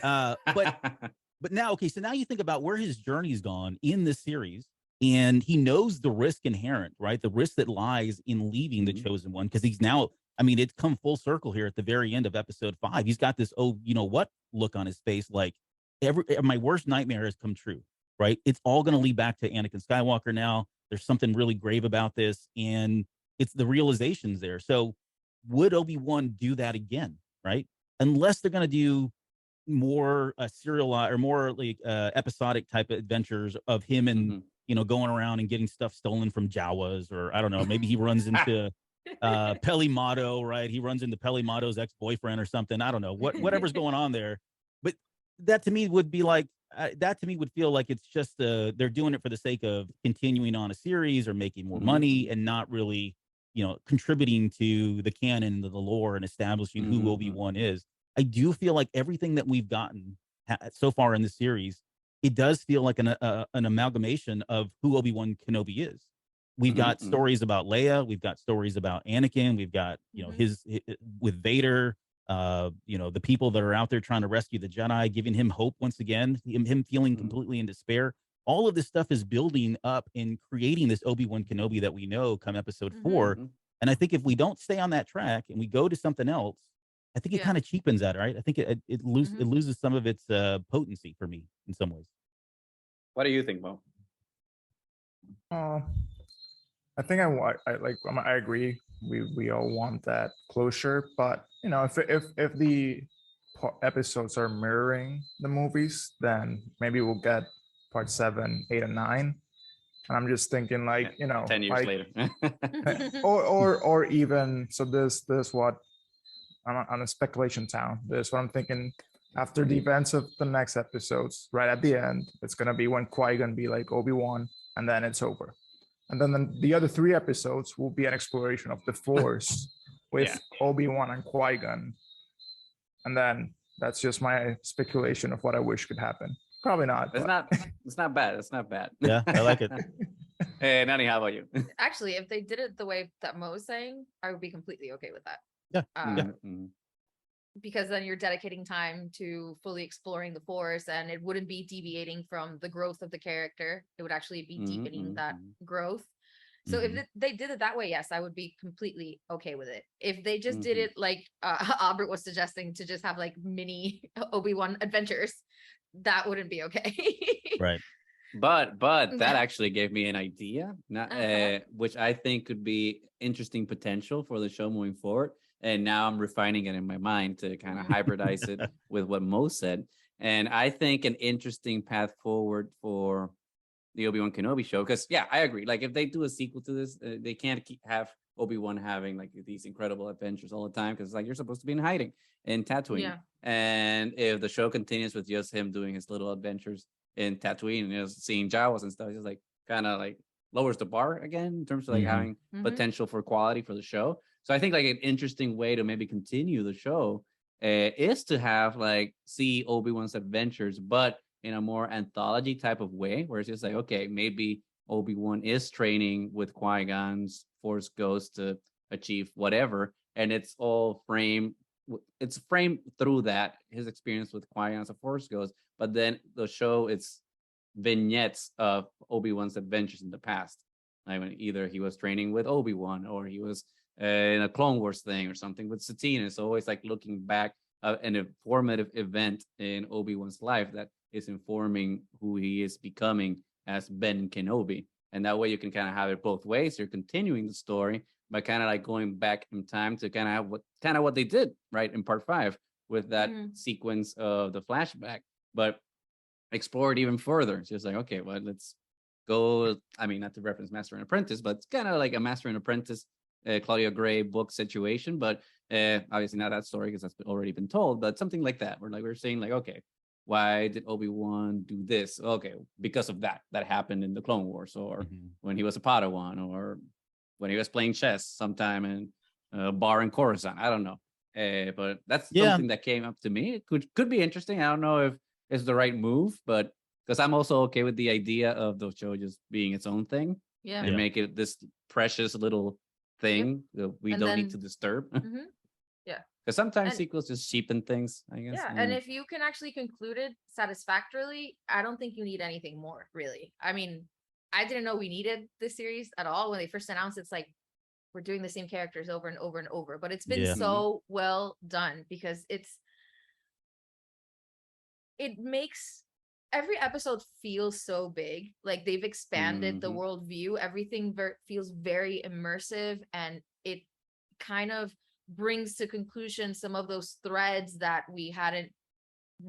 But now, okay, so now you think about where his journey's gone in this series, and he knows the risk inherent, right? The risk that lies in leaving the chosen one, because he's now, it's come full circle here at the very end of episode 5. He's got this, look on his face, like my worst nightmare has come true, right? It's all going to lead back to Anakin Skywalker now. There's something really grave about this, and it's the realizations there. So would Obi-Wan do that again, right? Unless they're going to do more serial or more like episodic type of adventures of him and going around and getting stuff stolen from Jawas, or I don't know, maybe he runs into Pelimato, right? He runs into Pelimato's ex-boyfriend or something. I don't know whatever's going on there. But that to me would be like, would feel like it's just they're doing it for the sake of continuing on a series or making more money and not really contributing to the canon, the lore, and establishing who Obi-Wan is. I do feel like everything that we've gotten so far in the series, it does feel like an amalgamation of who Obi-Wan Kenobi is. We've got stories about Leia, we've got stories about Anakin, we've got his with Vader, the people that are out there trying to rescue the Jedi, giving him hope once again, him feeling completely in despair. All of this stuff is building up and creating this Obi-Wan Kenobi that we know come episode 4. And I think if we don't stay on that track and we go to something else, I think it kind of cheapens that, right? I think it loses some of its potency for me in some ways. What do you think, Mo? I think I agree. We all want that closure, but if the episodes are mirroring the movies, then maybe we'll get part 7, 8, and 9. And I'm just thinking 10 years later. or even so this what on a speculation town. This is what I'm thinking. After the events of the next episodes, right at the end, it's gonna be when Qui-Gon be like Obi-Wan, and then it's over. And then the other 3 episodes will be an exploration of the Force with Obi-Wan and Qui-Gon. And then that's just my speculation of what I wish could happen. Probably not. It's not bad. It's not bad. Yeah, I like it. Hey, Nani, how about you? Actually, if they did it the way that Mo's saying, I would be completely okay with that. Yeah. Because then you're dedicating time to fully exploring the Force, and it wouldn't be deviating from the growth of the character. It would actually be deepening that growth. So if they did it that way, yes, I would be completely okay with it. If they just did it like Albert was suggesting, to just have like mini Obi-Wan adventures, that wouldn't be okay. Right. But that actually gave me an idea, which I think could be interesting potential for the show moving forward. And now I'm refining it in my mind to kind of hybridize it with what Mo said. And I think an interesting path forward for the Obi-Wan Kenobi show, because I agree. Like if they do a sequel to this, they can't have Obi-Wan having like these incredible adventures all the time, because like you're supposed to be in hiding in Tatooine. Yeah. And if the show continues with just him doing his little adventures in Tatooine and seeing Jawas and stuff, it's just like kind of like lowers the bar again in terms of like having potential for quality for the show. So I think like an interesting way to maybe continue the show is to have like see Obi-Wan's adventures, but in a more anthology type of way, where it's just like, okay, maybe Obi-Wan is training with Qui-Gon's Force Ghost to achieve whatever, and it's all framed through that, his experience with Qui-Gon as a Force Ghost, but then the show, it's vignettes of Obi-Wan's adventures in the past. Like when either he was training with Obi-Wan or he was in a Clone Wars thing or something with Satine. It's always like looking back an informative event in Obi-Wan's life that is informing who he is becoming as Ben Kenobi. And that way you can kind of have it both ways. You're continuing the story by kind of like going back in time to kind of have what they did right in part 5 with that sequence of the flashback, but explore it even further. It's just like, okay, well, let's go. I mean, not to reference Master and Apprentice, but it's kind of like a Master and Apprentice Claudia Gray book situation, but obviously not that story because that's already been told, but something like that, where like we're saying like, okay, why did Obi-Wan do this? Okay, because of that happened in the Clone Wars, or when he was a Padawan, or when he was playing chess sometime in a bar in Coruscant. I don't know, but that's something that came up to me. It could be interesting. I don't know if it's the right move, but because I'm also okay with the idea of the show just being its own thing, and make it this precious little thing that we don't need to disturb. Because sometimes sequels just cheapen things, I guess. And if you can actually conclude it satisfactorily, I don't think you need anything more, really. I mean, I didn't know we needed this series at all. When they first announced it's like, we're doing the same characters over and over and over. But it's been so well done, because it makes every episode feel so big. Like they've expanded the worldview. Everything feels very immersive, and it kind of brings to conclusion some of those threads that we hadn't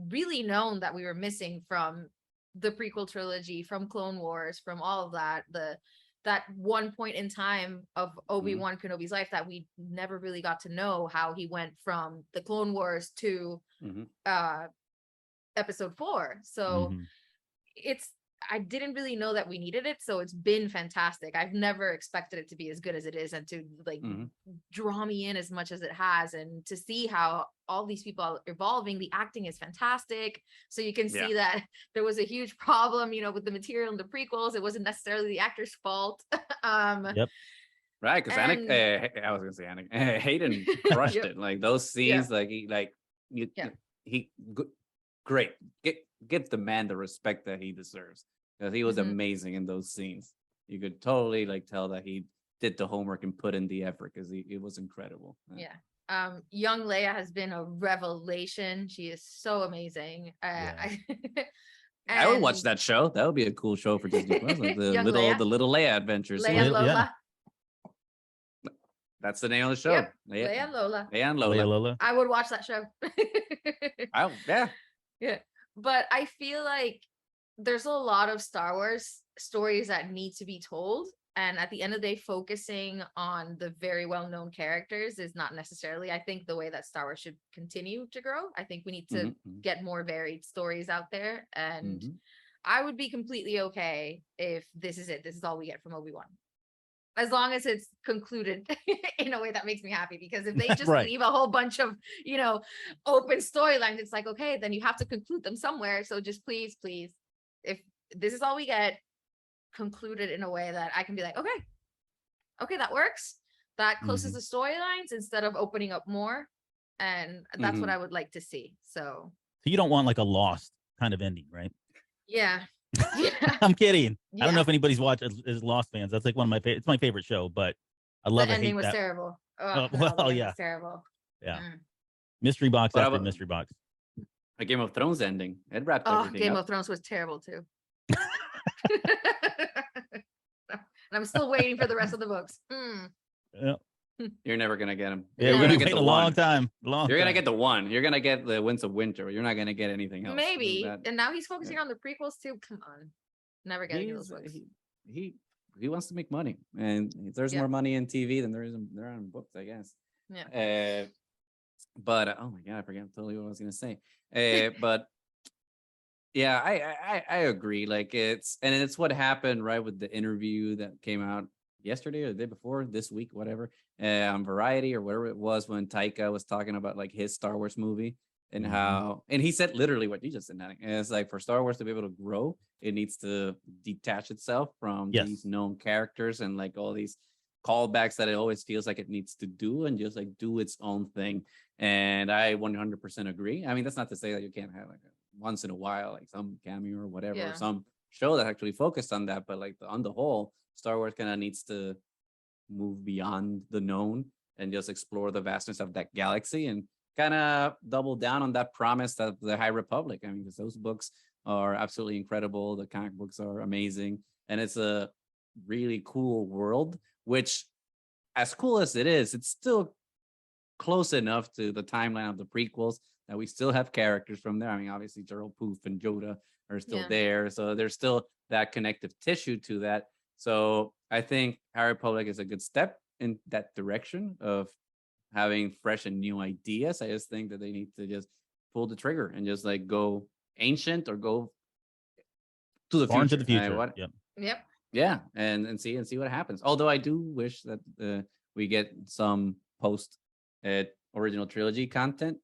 really known that we were missing from the prequel trilogy, from Clone Wars, from all of that. That one point in time of Obi-Wan Kenobi's life that we never really got to know how he went from the Clone Wars to episode 4. So I didn't really know that we needed it, so it's been fantastic. I've never expected it to be as good as it is, and to like draw me in as much as it has, and to see how all these people are evolving. The acting is fantastic, so you can see that there was a huge problem, with the material in the prequels. It wasn't necessarily the actor's fault. Yep. Right, because I was gonna say Hayden crushed it. Like those scenes, great. Give the man the respect that he deserves, because he was amazing in those scenes. You could totally like tell that he did the homework and put in the effort, because it was incredible. Young Leia has been a revelation. She is so amazing. I would watch that show. That would be a cool show for Disney Plus. Like the little Leia adventures. Leia Lola. Yeah. That's the name of the show. Yep. Leia and Lola. Leia and Lola. I would watch that show. Yeah. But I feel like there's a lot of Star Wars stories that need to be told. And at the end of the day, focusing on the very well-known characters is not necessarily, I think, the way that Star Wars should continue to grow. I think we need to get more varied stories out there. And I would be completely okay if this is it. This is all we get from Obi-Wan. As long as it's concluded in a way that makes me happy. Because if they just leave a whole bunch of, open storylines, it's like, okay, then you have to conclude them somewhere. So just please, if this is all we get, concluded in a way that I can be like, okay, that works. That closes the storylines instead of opening up more. And that's what I would like to see. So you don't want like a Lost kind of ending, right? Yeah. I'm kidding. I don't know if anybody's watched is Lost fans. That's like one of my favorite. It's my favorite show, but I love the it. ending was terrible. Terrible. Yeah. Mystery box after mystery box. A Game of Thrones ending. It wrapped everything Game up. of Thrones was terrible too. And I'm still waiting for the rest of the books. Yeah. You're never gonna get them. Yeah, we're gonna get a long time. You're gonna get the one. You're gonna get the Winds of Winter. You're not gonna get anything else. Maybe. And now he's focusing on the prequels too. Come on, never getting those books. He wants to make money, and if there's more money in TV than there on books, I guess. Yeah. But oh my god, I forgot totally what I was gonna say. But yeah, I agree. Like it's what happened right with the interview that came out yesterday or the day before, this week, whatever, on Variety or whatever it was, when Taika was talking about like his Star Wars movie and how, and he said literally what you just said, Nani. And it's like, for Star Wars to be able to grow, it needs to detach itself from these known characters and like all these callbacks that it always feels like it needs to do, and just like do its own thing. And I 100% agree. I mean, that's not to say that you can't have like once in a while, like some cameo or whatever, or some show that actually focused on that. But like on the whole, Star Wars kind of needs to move beyond the known and just explore the vastness of that galaxy, and kind of double down on that promise of the High Republic. I mean, because those books are absolutely incredible. The comic books are amazing. And it's a really cool world, which, as cool as it is, it's still close enough to the timeline of the prequels that we still have characters from there. I mean, obviously, Gerald Poof and Yoda are still there. So there's still that connective tissue to that. So I think High Republic is a good step in that direction of having fresh and new ideas. I just think that they need to just pull the trigger and just like go ancient or go to the future. To the future. Yep. Yeah, and see what happens. Although I do wish that we get some post original trilogy content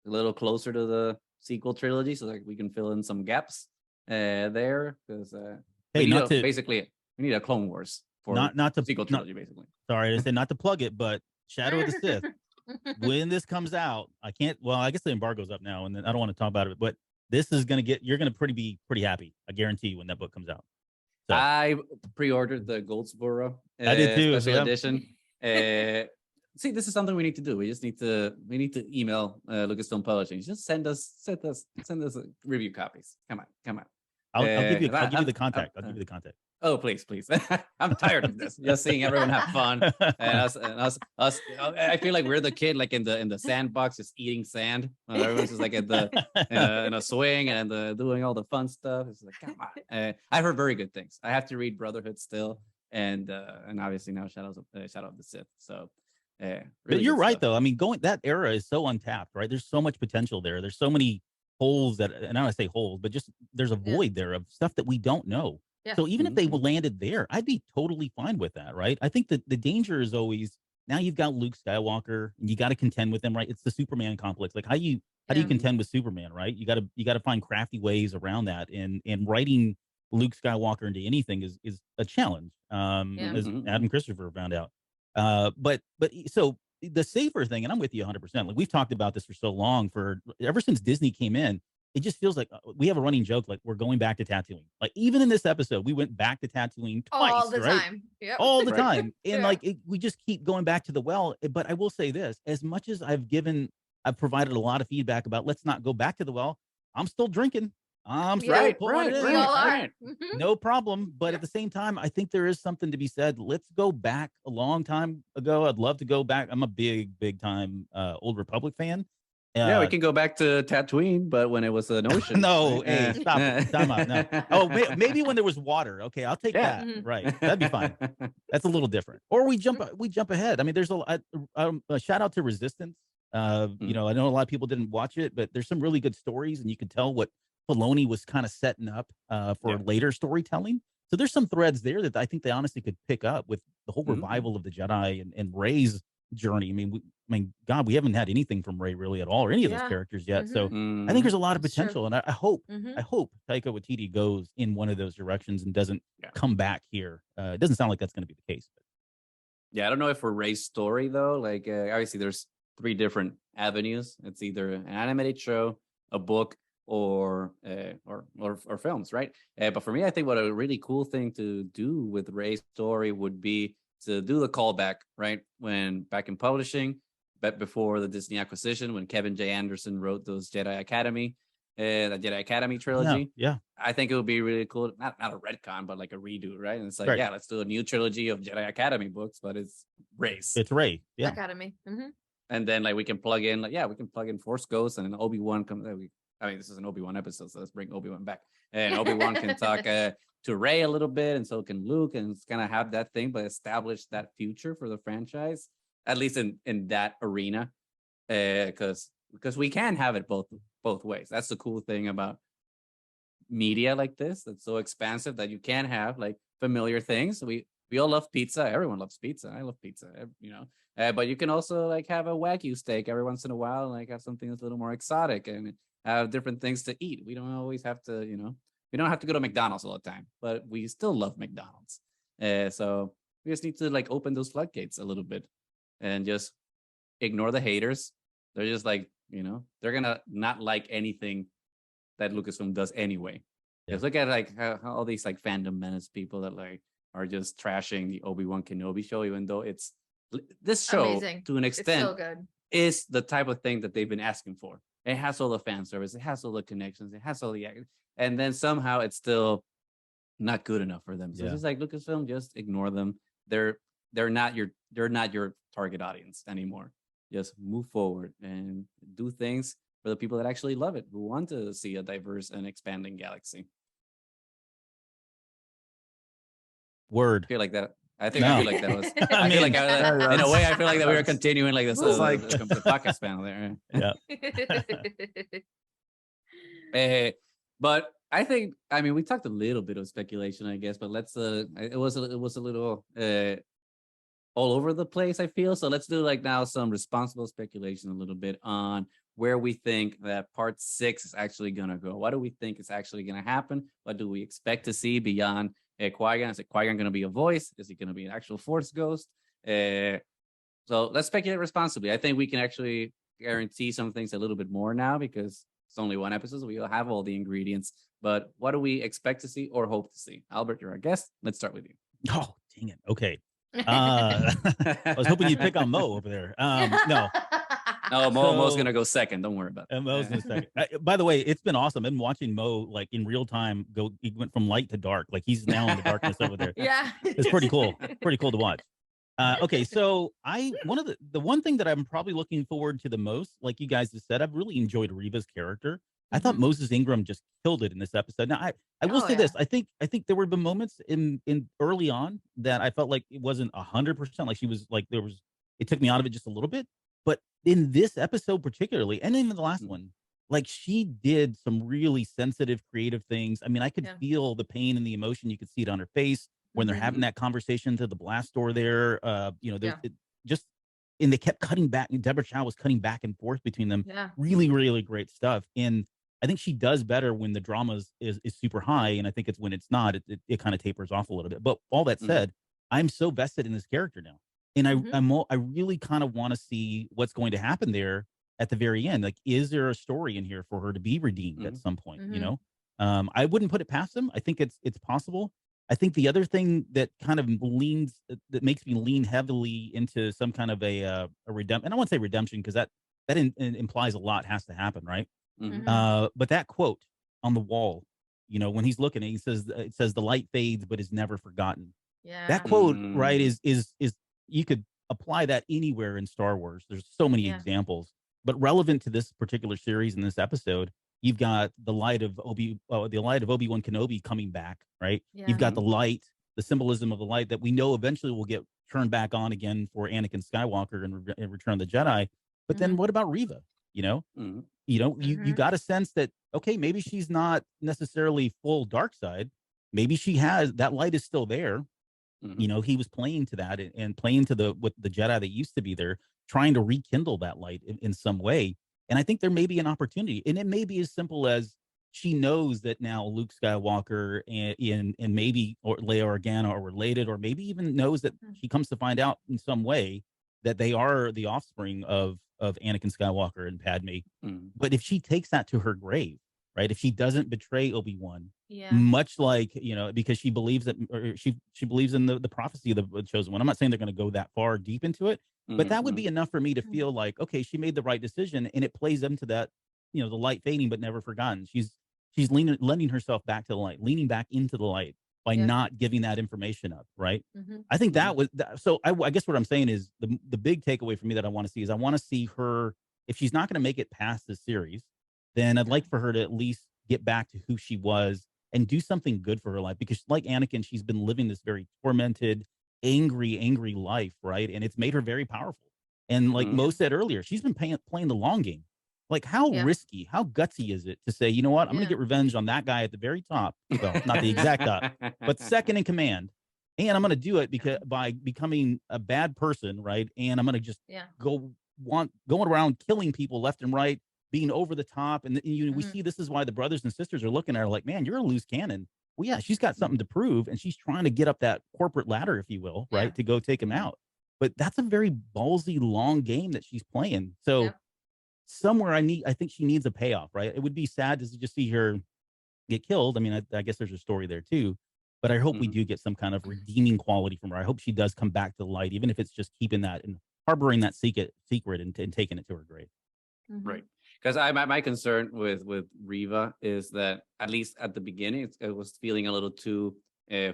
a little closer to the sequel trilogy, so that we can fill in some gaps there. Because basically we need a Clone Wars for not to sequel trilogy, basically. Sorry, I said not to plug it, but Shadow of the Sith. When this comes out, I can't. Well, I guess the embargo's up now, and then I don't want to talk about it. But this is gonna get. You're gonna be pretty happy. I guarantee you when that book comes out. So. I pre-ordered the Goldsboro I did too, special edition. See, this is something we need to do. We need to email Lucasfilm Publishing. Just send us review copies. Come on. I'll give you the contact. I'll give you the contact. Oh, please. I'm tired of this. Just seeing everyone have fun. And us. I feel like we're the kid like in the sandbox just eating sand. Everyone's just like at the in a swing and doing all the fun stuff. It's like, come on. I've heard very good things. I have to read Brotherhood still, and obviously now Shadow of the Sith. So really, but you're right though. I mean, that era is so untapped, right? There's so much potential there. There's so many holes that, and I don't want to say holes, but just there's a void there of stuff that we don't know. Yeah. So even if they landed there, I'd be totally fine with that, right? I think that the danger is always, now you've got Luke Skywalker and you got to contend with him, right? It's the Superman complex. Like how do you contend with Superman, right? You got to find crafty ways around that, and writing Luke Skywalker into anything is a challenge, as Adam Christopher found out. But so the safer thing, and I'm with you 100%. Like we've talked about this for so long, ever since Disney came in, it just feels like we have a running joke, like we're going back to Tatooine. Like even in this episode, we went back to Tatooine twice, all the right? time. Yep. All the time. And like we just keep going back to the well. But I will say this, as much as I've provided a lot of feedback about let's not go back to the well, I'm still drinking. I'm still Right. No problem. But at the same time, I think there is something to be said. Let's go back a long time ago. I'd love to go back. I'm a big time Old Republic fan. Yeah, we can go back to Tatooine, but when it was an ocean. No, hey, stop it. Time out. No. Oh, maybe when there was water. Okay, I'll take that. Right, that'd be fine. That's a little different. Or we jump ahead. I mean, there's a shout out to Resistance. You know, I know a lot of people didn't watch it, but there's some really good stories, and you could tell what Filoni was kind of setting up for later storytelling. So there's some threads there that I think they honestly could pick up with the whole revival of the Jedi and Rey's journey. I mean, God, we haven't had anything from Rey really at all, or any of those characters yet. So I think there's a lot of potential, and I hope Taika Waititi goes in one of those directions and doesn't come back here. It doesn't sound like that's going to be the case. But. Yeah, I don't know if for Rey's story though, like obviously there's 3 different avenues. It's either an animated show, a book, or films, right? But for me, I think what a really cool thing to do with Rey's story would be to do the callback, right? When back in publishing, but before the Disney acquisition, when Kevin J. Anderson wrote those the Jedi Academy trilogy. Yeah. I think it would be really cool. Not a retcon, but like a redo, right? And it's like, let's do a new trilogy of Jedi Academy books, but it's Rey's. It's Rey. Yeah. Academy. And then we can plug in Force Ghosts, and then Obi-Wan comes. I mean, this is an Obi-Wan episode, so let's bring Obi-Wan back. And Obi-Wan can talk to Rey a little bit, and so can Luke, and it's gonna have that thing, but establish that future for the franchise, at least in that arena, because we can have it both ways. That's the cool thing about media like this. That's so expansive that you can have like familiar things. We all love pizza. Everyone loves pizza. I love pizza. You know, but you can also like have a Wagyu steak every once in a while, and like have something that's a little more exotic and have different things to eat. We don't always have to, we don't have to go to McDonald's all the time, but we still love McDonald's. So we just need to like open those floodgates a little bit and just ignore the haters. They're just like, they're going to not like anything that Lucasfilm does anyway. Yeah. Just look at like how all these like fandom menace people that like are just trashing the Obi-Wan Kenobi show, even though this show amazing. To an extent so good. Is the type of thing that they've been asking for. It has all the fan service, it has all the connections, it has all the, and then somehow it's still not good enough for them. So it's just like Lucasfilm, just ignore them. They're not your target audience anymore. Just move forward and do things for the people that actually love it, who want to see a diverse and expanding galaxy. Word. I feel like that. I think I feel like that was. I feel like in a way, I feel like that we were continuing like this. Like the podcast panel there. Yeah. But I think, I mean, we talked a little bit of speculation, I guess, but let's. It was a little all over the place, I feel. So let's do like now some responsible speculation a little bit on where we think that part 6 is actually gonna go. What do we think is actually gonna happen? What do we expect to see beyond Qui-Gon? Is Qui-Gon going to be a voice? Is he going to be an actual Force ghost? So let's speculate responsibly. I think we can actually guarantee some things a little bit more now because it's only one episode, so we'll have all the ingredients. But what do we expect to see or hope to see? Albert, you're our guest. Let's start with you. Oh, dang it. Okay. I was hoping you'd pick on Mo over there. No. No, Mo's gonna go second. Don't worry about it. Mo's in a second. By the way, it's been awesome. I've been watching Mo like in real time go. He went from light to dark. Like he's now in the darkness over there. Yeah, it's pretty cool. Pretty cool to watch. Okay, so the one thing that I'm probably looking forward to the most, like you guys just said, I've really enjoyed Reva's character. I thought Moses Ingram just killed it in this episode. Now, I will say this. I think there were been moments in early on that I felt like it wasn't 100%. Like she was like it took me out of it just a little bit. But in this episode particularly, and even the last one, like she did some really sensitive, creative things. I mean, I could feel the pain and the emotion. You could see it on her face when they're having that conversation to the blast door there. You know, there's just, and they kept cutting back. And Deborah Chow was cutting back and forth between them. Yeah. Really, really great stuff. And I think she does better when the drama is super high. And I think it's when it's not, it kind of tapers off a little bit. But all that said, I'm so vested in this character now. And I really kind of want to see what's going to happen there at the very end. Like, is there a story in here for her to be redeemed at some point? You know, I wouldn't put it past them. I think it's possible. I think the other thing that kind of that makes me lean heavily into some kind of a redemption, and I won't say redemption because that implies a lot has to happen, right? But that quote on the wall, you know, when he's looking, it says the light fades but is never forgotten. Yeah. That quote, right, is you could apply that anywhere in Star Wars. There's so many examples, but relevant to this particular series in this episode, you've got the light of Obi-Wan Kenobi coming back, right? Yeah. You've got the light, the symbolism of the light that we know eventually will get turned back on again for Anakin Skywalker in Return of the Jedi. But then what about Reva? You know, you got a sense that, okay, maybe she's not necessarily full dark side. Maybe she has, that light is still there. You know, he was playing to that and playing to the Jedi that used to be there, trying to rekindle that light in some way. And I think there may be an opportunity, and it may be as simple as she knows that now Luke Skywalker and maybe or Leia Organa are related, or maybe even knows that she comes to find out in some way that they are the offspring of Anakin Skywalker and Padme. But if she takes that to her grave, right? If she doesn't betray Obi-Wan, much like, you know, because she believes that, or she believes in the prophecy of the chosen one. I'm not saying they're going to go that far deep into it, but that would be enough for me to feel like, okay, she made the right decision, and it plays into that, you know, the light fading but never forgotten. She's lending herself back to the light, leaning back into the light by not giving that information up, right? I think that was so. I guess what I'm saying is the big takeaway for me that I want to see is I want to see her, if she's not going to make it past this series, then I'd like for her to at least get back to who she was and do something good for her life, because like Anakin, she's been living this very tormented, angry life, right? And it's made her very powerful. And like Mo said earlier, she's been playing the long game. Like, how risky, how gutsy is it to say, you know what, I'm going to get revenge on that guy at the very top. Well, not the exact top, but second in command. And I'm going to do it because by becoming a bad person, right? And I'm going to just going around killing people left and right, being over the top. And we see this is why the brothers and sisters are looking at her like, man, you're a loose cannon. Well, yeah, she's got something to prove, and she's trying to get up that corporate ladder, if you will, right, to go take him out. But that's a very ballsy, long game that she's playing. So somewhere I think she needs a payoff, right? It would be sad to just see her get killed. I mean, I guess there's a story there too, but I hope we do get some kind of redeeming quality from her. I hope she does come back to the light, even if it's just keeping that and harboring that secret and taking it to her grave. Right. Because my concern with Reva is that, at least at the beginning, it was feeling a little too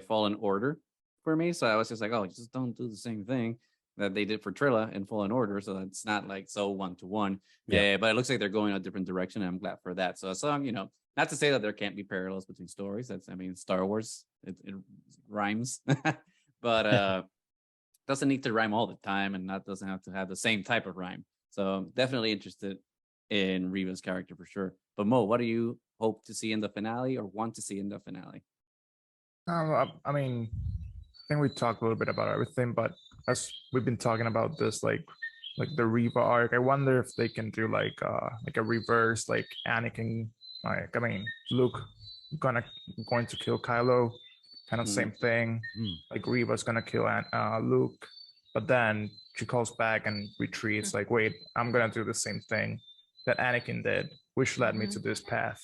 Fallen Order for me. So I was just like, oh, just don't do the same thing that they did for Trilla in Fallen Order. So it's not like so one-to-one. But it looks like they're going a different direction, and I'm glad for that. So you know, not to say that there can't be parallels between stories. I mean, Star Wars, it rhymes, but doesn't need to rhyme all the time, and that doesn't have to have the same type of rhyme. So I'm definitely interested in Reva's character for sure. But Mo, what do you hope to see in the finale or want to see in the finale? I mean, I think we talked a little bit about everything, but as we've been talking about this, like the Reva arc, I wonder if they can do like a reverse, like Anakin, like, I mean, Luke going to kill Kylo, kind of same thing. Like Reva's gonna kill Luke, but then she calls back and retreats. Like, wait, I'm gonna do the same thing that Anakin did, which led me to this path.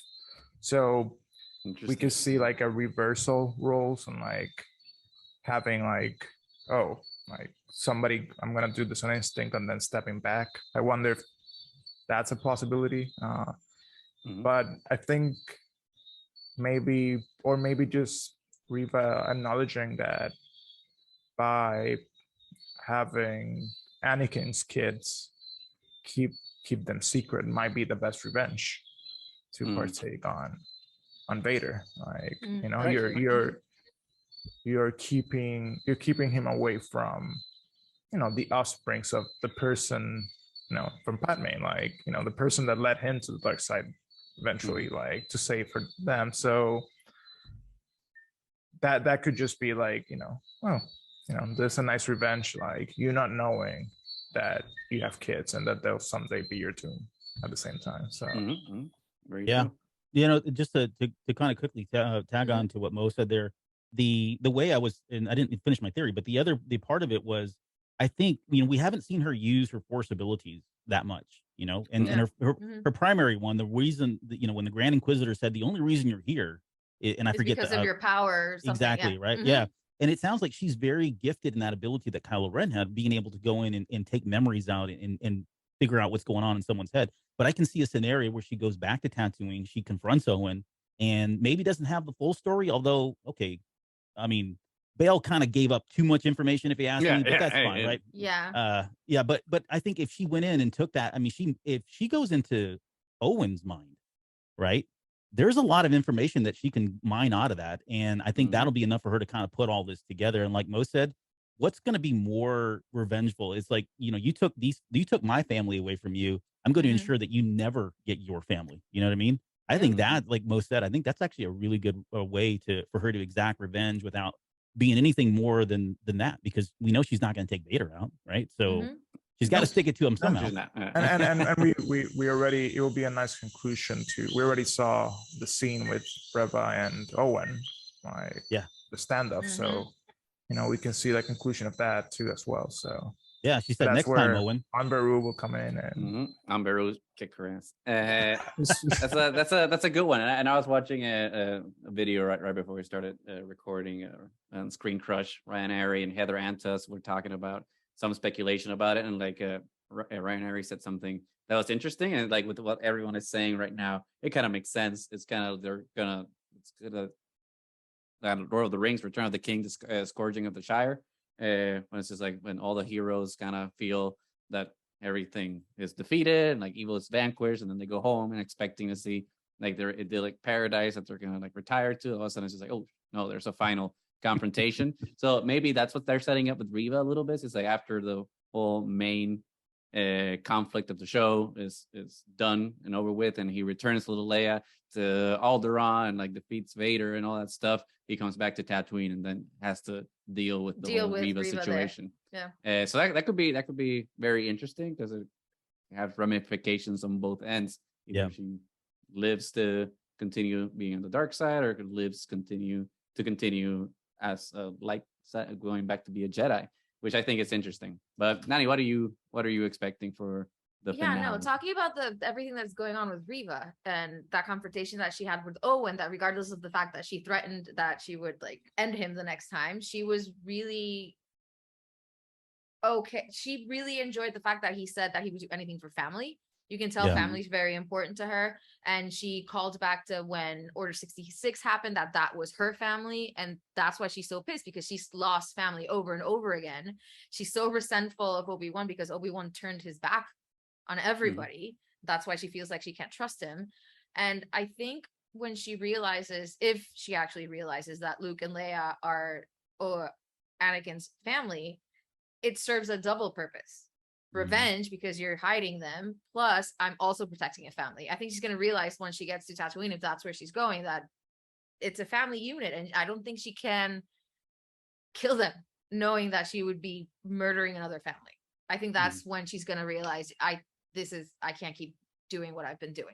So we could see like a reversal roles and like having like, oh, like somebody, I'm gonna do this on instinct and then stepping back. I wonder if that's a possibility. But I think maybe just Reva acknowledging that by having Anakin's kids keep them secret might be the best revenge to partake on Vader. Like, you know, you're keeping him away from, you know, the offsprings of the person, you know, from Padmé, like, you know, the person that led him to the dark side eventually, like to save for them. So that could just be like, there's a nice revenge, like you not knowing that you have kids and that they'll someday be your tomb at the same time. So Very yeah. true. Just to kind of quickly tag on to what Mo said there, the way I was, and I didn't finish my theory, but the part of it was, I think, we haven't seen her use her force abilities that much, and her primary one, the reason that, when the Grand Inquisitor said the only reason you're here, and I forget because of your power. Or something. Exactly. Right. Yeah. And it sounds like she's very gifted in that ability that Kylo Ren had, being able to go in and take memories out and figure out what's going on in someone's head. But I can see a scenario where she goes back to Tatooine, she confronts Owen, and maybe doesn't have the full story. Although, okay, I mean, Bale kind of gave up too much information, if you ask me, but that's fine, right? Yeah. Yeah. But I think if she went in and took that, I mean, if she goes into Owen's mind, right, there's a lot of information that she can mine out of that. And I think that'll be enough for her to kind of put all this together. And like Mo said, what's going to be more revengeful? It's like, you took my family away from you. I'm going to ensure that you never get your family. You know what I mean? I think that, like Mo said, I think that's actually a really good way for her to exact revenge without being anything more than that, because we know she's not going to take Vader out. Right. So she's got to stick it to him somehow. And we already, it will be a nice conclusion to, we already saw the scene with Reva and Owen, like the standoff. So, we can see the conclusion of that too as well. So yeah, she said next time Owen, Amberu will come in and Amberu kick her ass. That's a good one. And I was watching a video right before we started recording on Screen Crush. Ryan Airy and Heather Antas were talking about some speculation about it, and like Ryan Airy said something that was interesting, and like with what everyone is saying right now, it kind of makes sense. It's kind of Lord of the Rings, Return of the King, Scourging of the Shire. When it's just like when all the heroes kind of feel that everything is defeated and like evil is vanquished, and then they go home and expecting to see like their idyllic paradise that they're gonna like retire to. All of a sudden it's just like, oh no, there's a final confrontation. So maybe that's what they're setting up with Reva a little bit. It's like after the whole main conflict of the show is done and over with, and he returns Little Leia to Alderaan and like defeats Vader and all that stuff, he comes back to Tatooine and then has to deal with the whole Reva situation. Yeah. So that could be very interesting, because it has ramifications on both ends. Either she lives to continue being on the dark side, or lives continue as a light side, going back to be a Jedi, which I think is interesting. But Nani, what are you expecting for the finale? Talking about everything that's going on with Reva and that confrontation that she had with Owen, that regardless of the fact that she threatened that she would like end him the next time, she was really okay. She really enjoyed the fact that he said that he would do anything for family. You can tell family's very important to her. And she called back to when Order 66 happened, that was her family. And that's why she's so pissed, because she's lost family over and over again. She's so resentful of Obi-Wan because Obi-Wan turned his back on everybody. That's why she feels like she can't trust him. And I think when she realizes, if she actually realizes that Luke and Leia are Anakin's family, it serves a double purpose. Revenge, because you're hiding them, plus I'm also protecting a family. I think she's going to realize when she gets to Tatooine, if that's where she's going, that it's a family unit, and I don't think she can kill them knowing that she would be murdering another family. I think that's when she's going to realize I can't keep doing what I've been doing.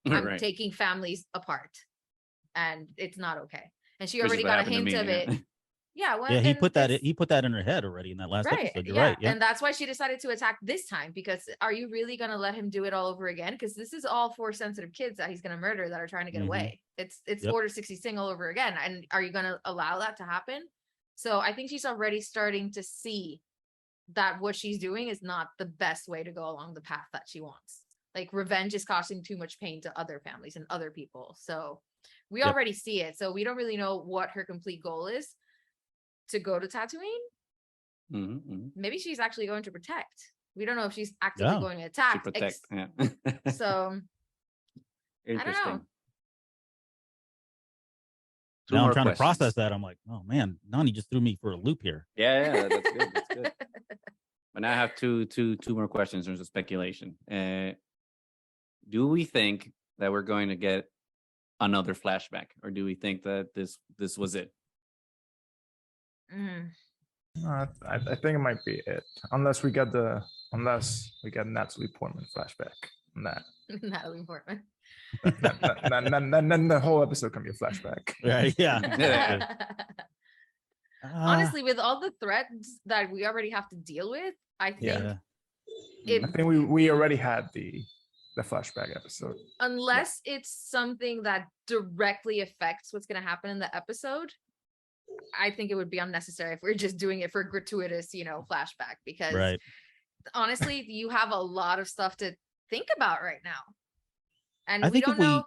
I'm taking families apart, and it's not okay. And she already got a hint of it. He put that in her head already in that last episode. You're right. Yeah. And that's why she decided to attack this time, because are you really going to let him do it all over again? Because this is all Force sensitive kids that he's going to murder that are trying to get away. It's Order 66 all over again. And are you going to allow that to happen? So I think she's already starting to see that what she's doing is not the best way to go along the path that she wants. Like, revenge is causing too much pain to other families and other people. So we already see it. So we don't really know what her complete goal is. To go to Tatooine, maybe she's actually going to protect. We don't know if she's actively going to attack. So I don't know. Now I'm trying to process that. I'm like, oh man, Nani just threw me for a loop here. Yeah, that's good. That's good. But now I have two more questions in terms of speculation. Do we think that we're going to get another flashback, or do we think that this was it? I think it might be it, unless we get Natalie Portman flashback on that. Natalie Portman. Then the whole episode can be a flashback. Right? Yeah. Honestly, with all the threats that we already have to deal with, I think I think we already had the flashback episode. Unless it's something that directly affects what's going to happen in the episode, I think it would be unnecessary if we're just doing it for gratuitous, flashback, because honestly, you have a lot of stuff to think about right now. And we don't know.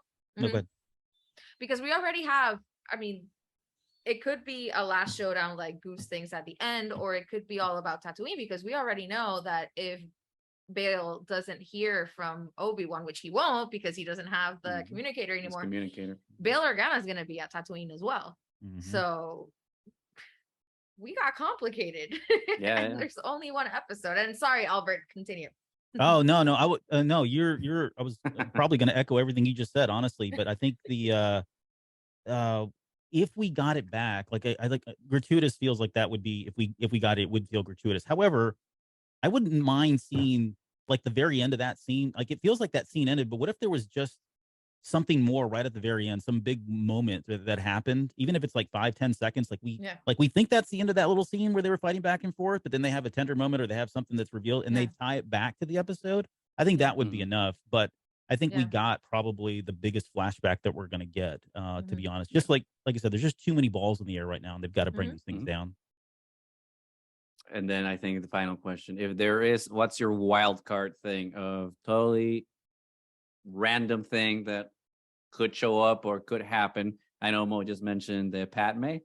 Because we already have, it could be a last showdown like Goose thinks at the end, or it could be all about Tatooine, because we already know that if Bail doesn't hear from Obi-Wan, which he won't because he doesn't have the communicator anymore. Bail Organa is going to be at Tatooine as well. So we got complicated. And there's only one episode. And sorry, Albert, continue. Oh no, I would no. You're. I was probably going to echo everything you just said, honestly. But I think the if we got it back, like I like gratuitous feels like that would be if we got it, would feel gratuitous. However, I wouldn't mind seeing like the very end of that scene. Like it feels like that scene ended, but what if there was just something more right at the very end, some big moment that happened, even if it's like 5-10 seconds, like we think that's the end of that little scene where they were fighting back and forth, but then they have a tender moment or they have something that's revealed and they tie it back to the episode. I think that would be enough, but I think we got probably the biggest flashback that we're going to get, to be honest. Just like I said, there's just too many balls in the air right now and they've got to bring these things down. And then I think the final question, if there is, what's your wild card thing of totally random thing that could show up or could happen? I know Mo just mentioned the Padmé,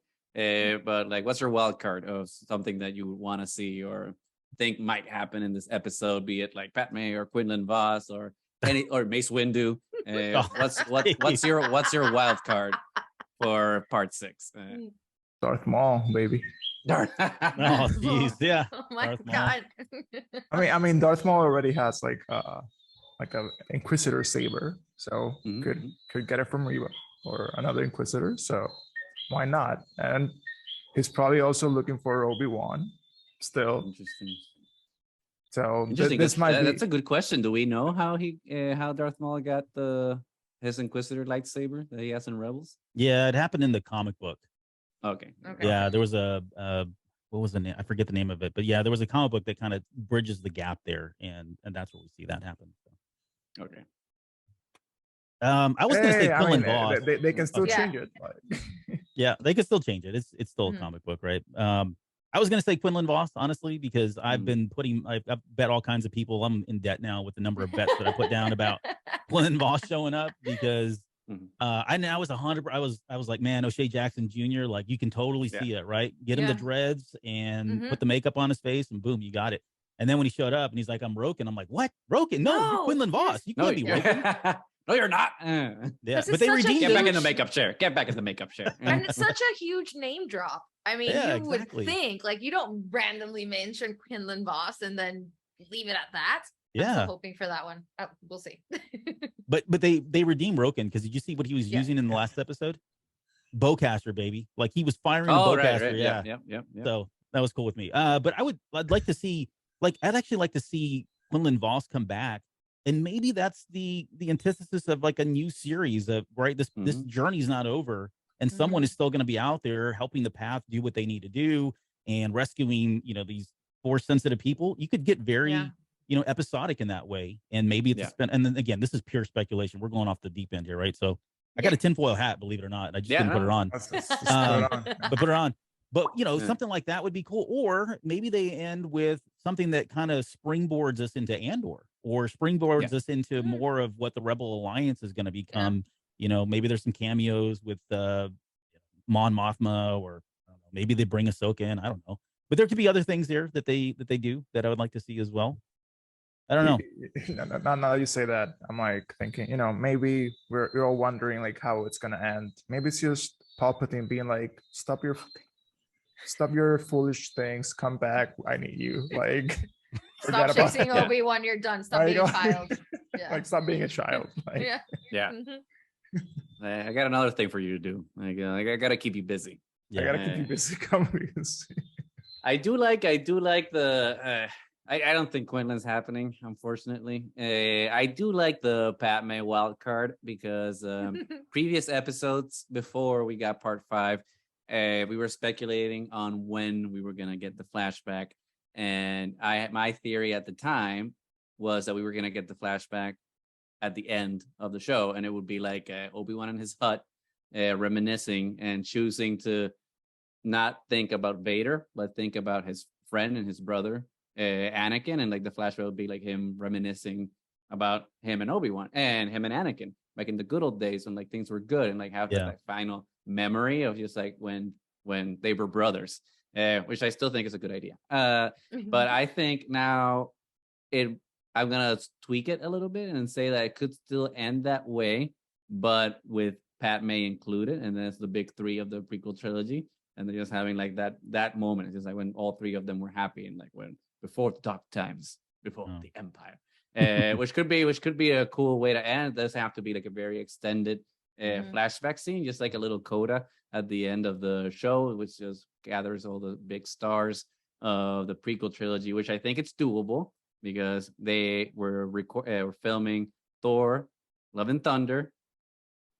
but like, what's your wild card of something that you want to see or think might happen in this episode? Be it like Padmé or Quinlan Vos or Mace Windu. What's your wild card for part 6? Darth Maul, baby. Darth. Oh, jeez, yeah. Oh my God. I mean, Darth Maul already has like a Inquisitor saber, so could get it from Reva or another Inquisitor. So why not? And he's probably also looking for Obi-Wan still. Interesting. So this might that's a good question. Do we know how Darth Maul got his Inquisitor lightsaber that he has in Rebels? Yeah, it happened in the comic book. Okay. Yeah, there was a what was the name? I forget the name of it, but yeah, there was a comic book that kind of bridges the gap there, and that's where we see that happen. So. Okay. I was going to say Quinlan Vos. They can still change it. Yeah, they can still change it. It's still a comic book, right? I was going to say Quinlan Vos, honestly, because I've been I've bet all kinds of people. I'm in debt now with the number of bets that I put down about Quinlan Vos showing up, because I was 100. I was like, man, O'Shea Jackson Jr., like you can totally see it, right? Get him the dreads and put the makeup on his face, and boom, you got it. And then when he showed up and he's like, I'm Roken. I'm like, what? Roken? No, you're Quinlan Vos. You can't be Roken. No, you're not. Yeah, but they redeemed Get back in the makeup chair. Get back in the makeup chair. And it's such a huge name drop. I mean, you would think, like, you don't randomly mention Quinlan Vos and then leave it at that. Yeah. I'm still hoping for that one. Oh, we'll see. but they redeemed Roken, because did you see what he was using in the last episode? Bowcaster, baby. Like he was firing the bowcaster. Right. Yeah. So that was cool with me. But I'd like to see, I'd actually like to see Quinlan Vos come back. And maybe that's the antithesis of like a new series of, right? This journey's not over, and someone is still going to be out there helping the path do what they need to do and rescuing, these force sensitive people. You could get very, episodic in that way. And maybe it's and then again, this is pure speculation. We're going off the deep end here, right? So I got a tinfoil hat, believe it or not. And I just didn't put it on. But put it on. But, something like that would be cool. Or maybe they end with something that kind of springboards us into Andor, or springboards us into more of what the Rebel Alliance is going to become. Maybe there's some cameos with Mon Mothma, or I don't know, maybe they bring Ahsoka in. I don't know. But there could be other things there that they do that I would like to see as well. I don't know. Now that you say that, I'm like thinking, maybe we're all wondering like how it's going to end. Maybe it's just Palpatine being like, stop your foolish things, come back, I need you. Like Stop chasing Obi-Wan. You're done. Stop being a child. Yeah. Like, stop being a child. Like, Yeah. I got another thing for you to do. Like I gotta keep you busy. I gotta keep you busy. Coming. I do like the. I don't think Quinlan's happening, unfortunately. I do like the Padmé wild card because previous episodes before we got part 5, we were speculating on when we were gonna get the flashback, and my theory at the time was that we were gonna get the flashback at the end of the show, and it would be like Obi-Wan in his hut, reminiscing and choosing to not think about Vader, but think about his friend and his brother. Anakin, and like the flashback would be like him reminiscing about him and Obi-Wan and him and Anakin, like in the good old days when like things were good, and like have that like, final memory of just like when they were brothers, which I still think is a good idea. But I think now I'm gonna tweak it a little bit and say that it could still end that way, but with Padmé included, and that's the big 3 of the prequel trilogy, and they're just having like that moment. It's just like when all 3 of them were happy, and like when before the dark times, before the Empire, which could be a cool way to end. It does have to be like a very extended flashback scene, just like a little coda at the end of the show, which just gathers all the big stars of the prequel trilogy, which I think it's doable because they were filming Thor, Love and Thunder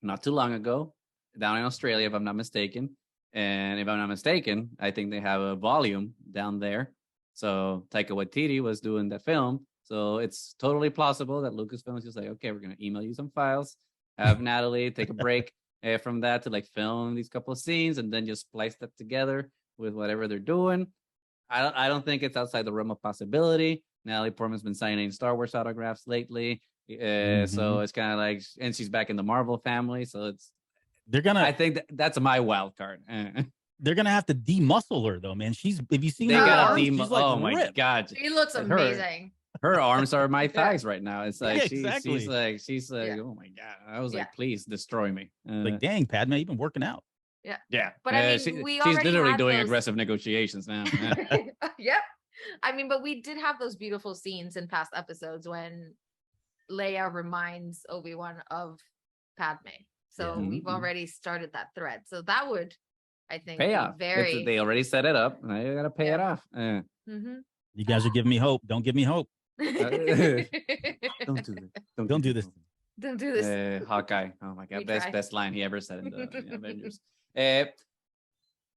not too long ago down in Australia, if I'm not mistaken. And if I'm not mistaken, I think they have a volume down there. So Taika Waititi was doing that film. So it's totally plausible that Lucasfilm is just like, okay, we're going to email you some files, have Natalie take a break from that to like film these couple of scenes, and then just splice that together with whatever they're doing. I don't think it's outside the realm of possibility. Natalie Portman's been signing Star Wars autographs lately. So it's kind of like, and she's back in the Marvel family. So I think that's my wild card. They're gonna have to demuscle her though, man. If you see they her gotta arms, she's like oh my ripped. God, she looks amazing. Her arms are my thighs right now. It's like she's like oh my God. I was like, please destroy me. Like, dang, Padmé, you've been working out. Yeah. But I mean, she's literally doing aggressive negotiations now. Yep. I mean, but we did have those beautiful scenes in past episodes when Leia reminds Obi-Wan of Padmé. So we've already started that thread. So that would, I think, pay off. They already set it up. I gotta pay it off. You guys are giving me hope. Don't give me hope. Don't do this. Don't do this. Don't do this. Hawkeye. Oh my God, best line he ever said in the Avengers.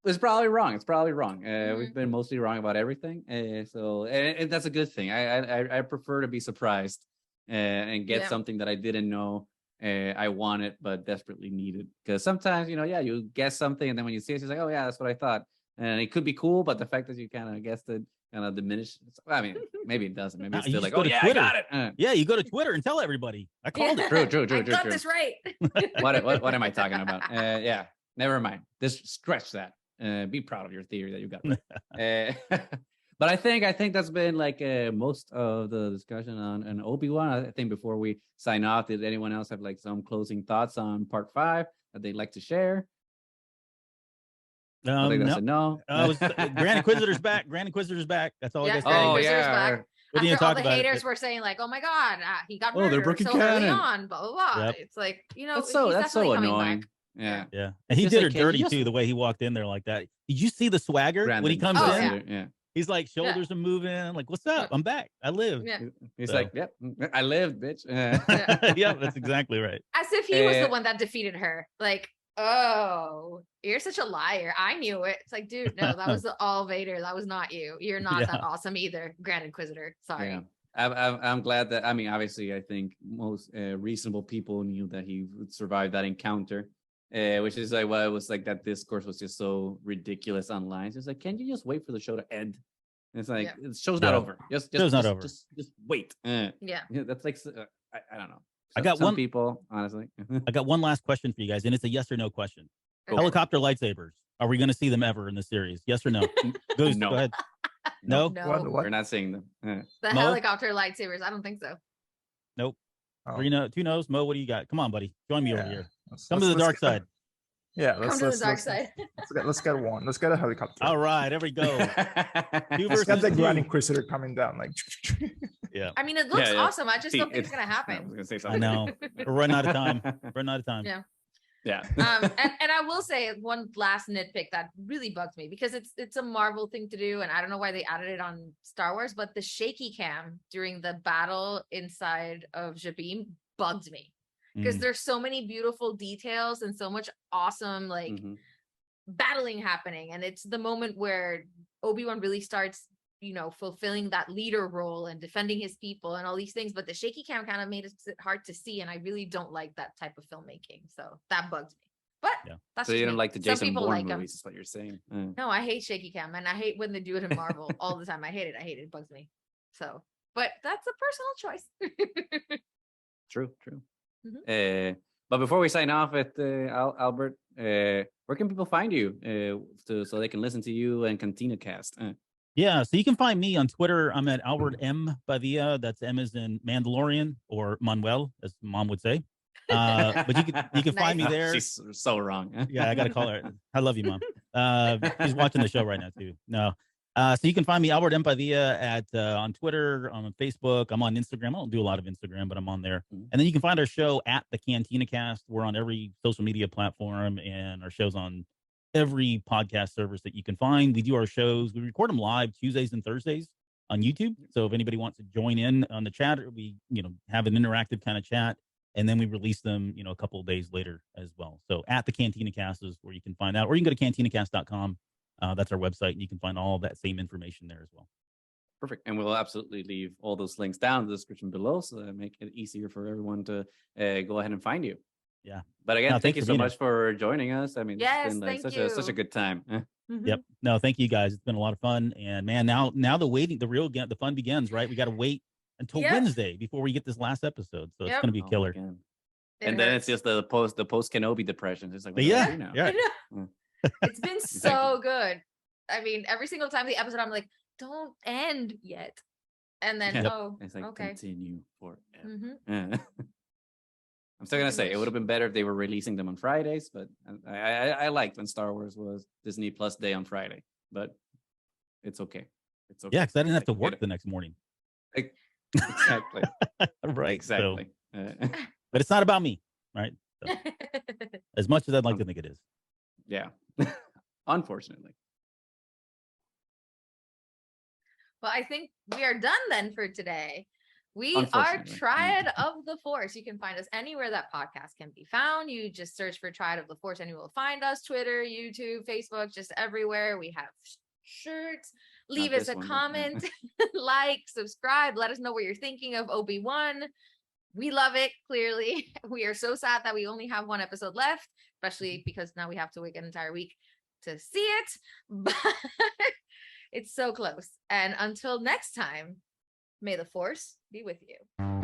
It's probably wrong. We've been mostly wrong about everything. So that's a good thing. I prefer to be surprised and get something that I didn't know I wanted but desperately needed. Because sometimes, you guess something, and then when you see it, it's like, oh yeah, that's what I thought. And it could be cool, but the fact that you kind of guessed it kind of diminished. I mean, maybe it doesn't. Maybe it's still like, oh yeah, Twitter. I got it. Yeah, you go to Twitter and tell everybody. I called it. True. I got this right. What am I talking about? Yeah, never mind. Just stretch that. Be proud of your theory that you got right. But I think that's been like most of the discussion on Obi-Wan. I think before we sign off, did anyone else have like some closing thoughts on part 5 that they'd like to share? I think that's no. Grand Inquisitor's back. Grand Inquisitor's back. That's all I guess. Oh yeah. Back. After all the haters were saying like, oh my God, he got murdered. They're breaking so early canon. on, blah blah blah. Yep. It's like, that's so annoying. Back. Yeah. And he did her dirty too, the way he walked in there like that. Did you see the swagger when he comes in? Yeah. He's like, shoulders are moving. Like, what's up? I'm back. I live. Yeah. He's like, yep, I lived, bitch. Yeah, that's exactly right. As if he was the one that defeated her. Like, oh, you're such a liar. I knew it. It's like, dude, no, that was all Vader. That was not you. You're not that awesome either, Grand Inquisitor. Sorry. Yeah. I'm glad that, I mean, obviously, I think most reasonable people knew that he would survive that encounter. Which is like why it was like that discourse was just so ridiculous online. It's just like, can you just wait for the show to end? And it's like the show's not over. Just over. Just wait. That's like I don't know. I got some people, honestly. I got one last question for you guys, and it's a yes or no question. Okay. Helicopter lightsabers. Are we going to see them ever in the series? Yes or no? No. Go ahead. No? What? We're not seeing them. The helicopter lightsabers. I don't think so. Nope. 2 no's. Mo, what do you got? Come on, buddy. Join me over here. Come to the dark side. Yeah, Come to the dark side. Let's get one. Let's get a helicopter. All right, there we go. Two Let's get versus the Grand two. Inquisitor coming down. Like, Yeah, I mean, it looks Yeah, yeah. awesome. I just don't think it's gonna I was happen. gonna say I something. know. We're running out of time. Running out of time. Yeah. Yeah. And I will say one last nitpick that really bugs me because it's a Marvel thing to do, and I don't know why they added it on Star Wars, but the shaky cam during the battle inside of Jabim bugged me because there's so many beautiful details and so much awesome like battling happening, and it's the moment where Obi-Wan really starts, you know, fulfilling that leader role and defending his people and all these things, but the shaky cam kind of made it hard to see, and I really don't like that type of filmmaking, so that bugs me. But that's So you just don't me. like the Some Jason people Bourne like 'em. movies, is what you're saying. No, I hate shaky cam, and I hate when they do it in Marvel all the time. I hate it. It bugs me. So, but that's a personal choice. True. But before we sign off at Albert, where can people find you so they can listen to you and Cantina Cast? Yeah, so you can find me on Twitter. I'm at Albert M. Padilla. That's M as in Mandalorian or Manuel, as Mom would say. But you can find me there. She's so wrong. Yeah, I gotta call her. I love you, Mom. She's watching the show right now too. No. So you can find me Albert M. Padilla at on Twitter, on Facebook. I'm on Instagram. I don't do a lot of Instagram, but I'm on there. And then you can find our show at the Cantina Cast. We're on every social media platform, and our show's on every podcast service that you can find. We do our shows. We record them live Tuesdays and Thursdays on YouTube. So if anybody wants to join in on the chat, we have an interactive kind of chat, and then we release them a couple of days later as well. So at the Cantina Cast is where you can find out, or you can go to cantinacast.com. That's our website, and you can find all that same information there as well. Perfect. And we'll absolutely leave all those links down in the description below, so that make it easier for everyone to go ahead and find you. Yeah. But again, No, thank you thanks so for being much for joining us. I mean, Yes, it's been like thank such a you. good time. Yep. No, thank you guys. It's been a lot of fun. And man, now the fun begins, right? We got to wait until Wednesday before we get this last episode. So it's going to be a killer. And then it's just the post Kenobi depression. It's like, what yeah, do I do now? yeah. It's been so good. I mean, every single time the episode, I'm like, don't end yet. And then, it's like, okay. Continue forever. I'm still going to say it would have been better if they were releasing them on Fridays, but I liked when Star Wars was Disney Plus Day on Friday, but it's okay. It's okay. Yeah, because I didn't have to work the next morning. Exactly. Right. Exactly. So, but it's not about me, right? So, as much as I'd like to think it is. Yeah. Unfortunately. Well, I think we are done then for today. We are Triad of the Force. You can find us anywhere that podcast can be found. You just search for Triad of the Force and you will find us. Twitter, YouTube, Facebook, just everywhere. We have shirts. Leave us a comment, like, subscribe. Let us know what you're thinking of Obi-Wan. We love it, clearly. We are so sad that we only have one episode left, especially because now we have to wait an entire week to see it. But it's so close. And until next time, may the Force be with you.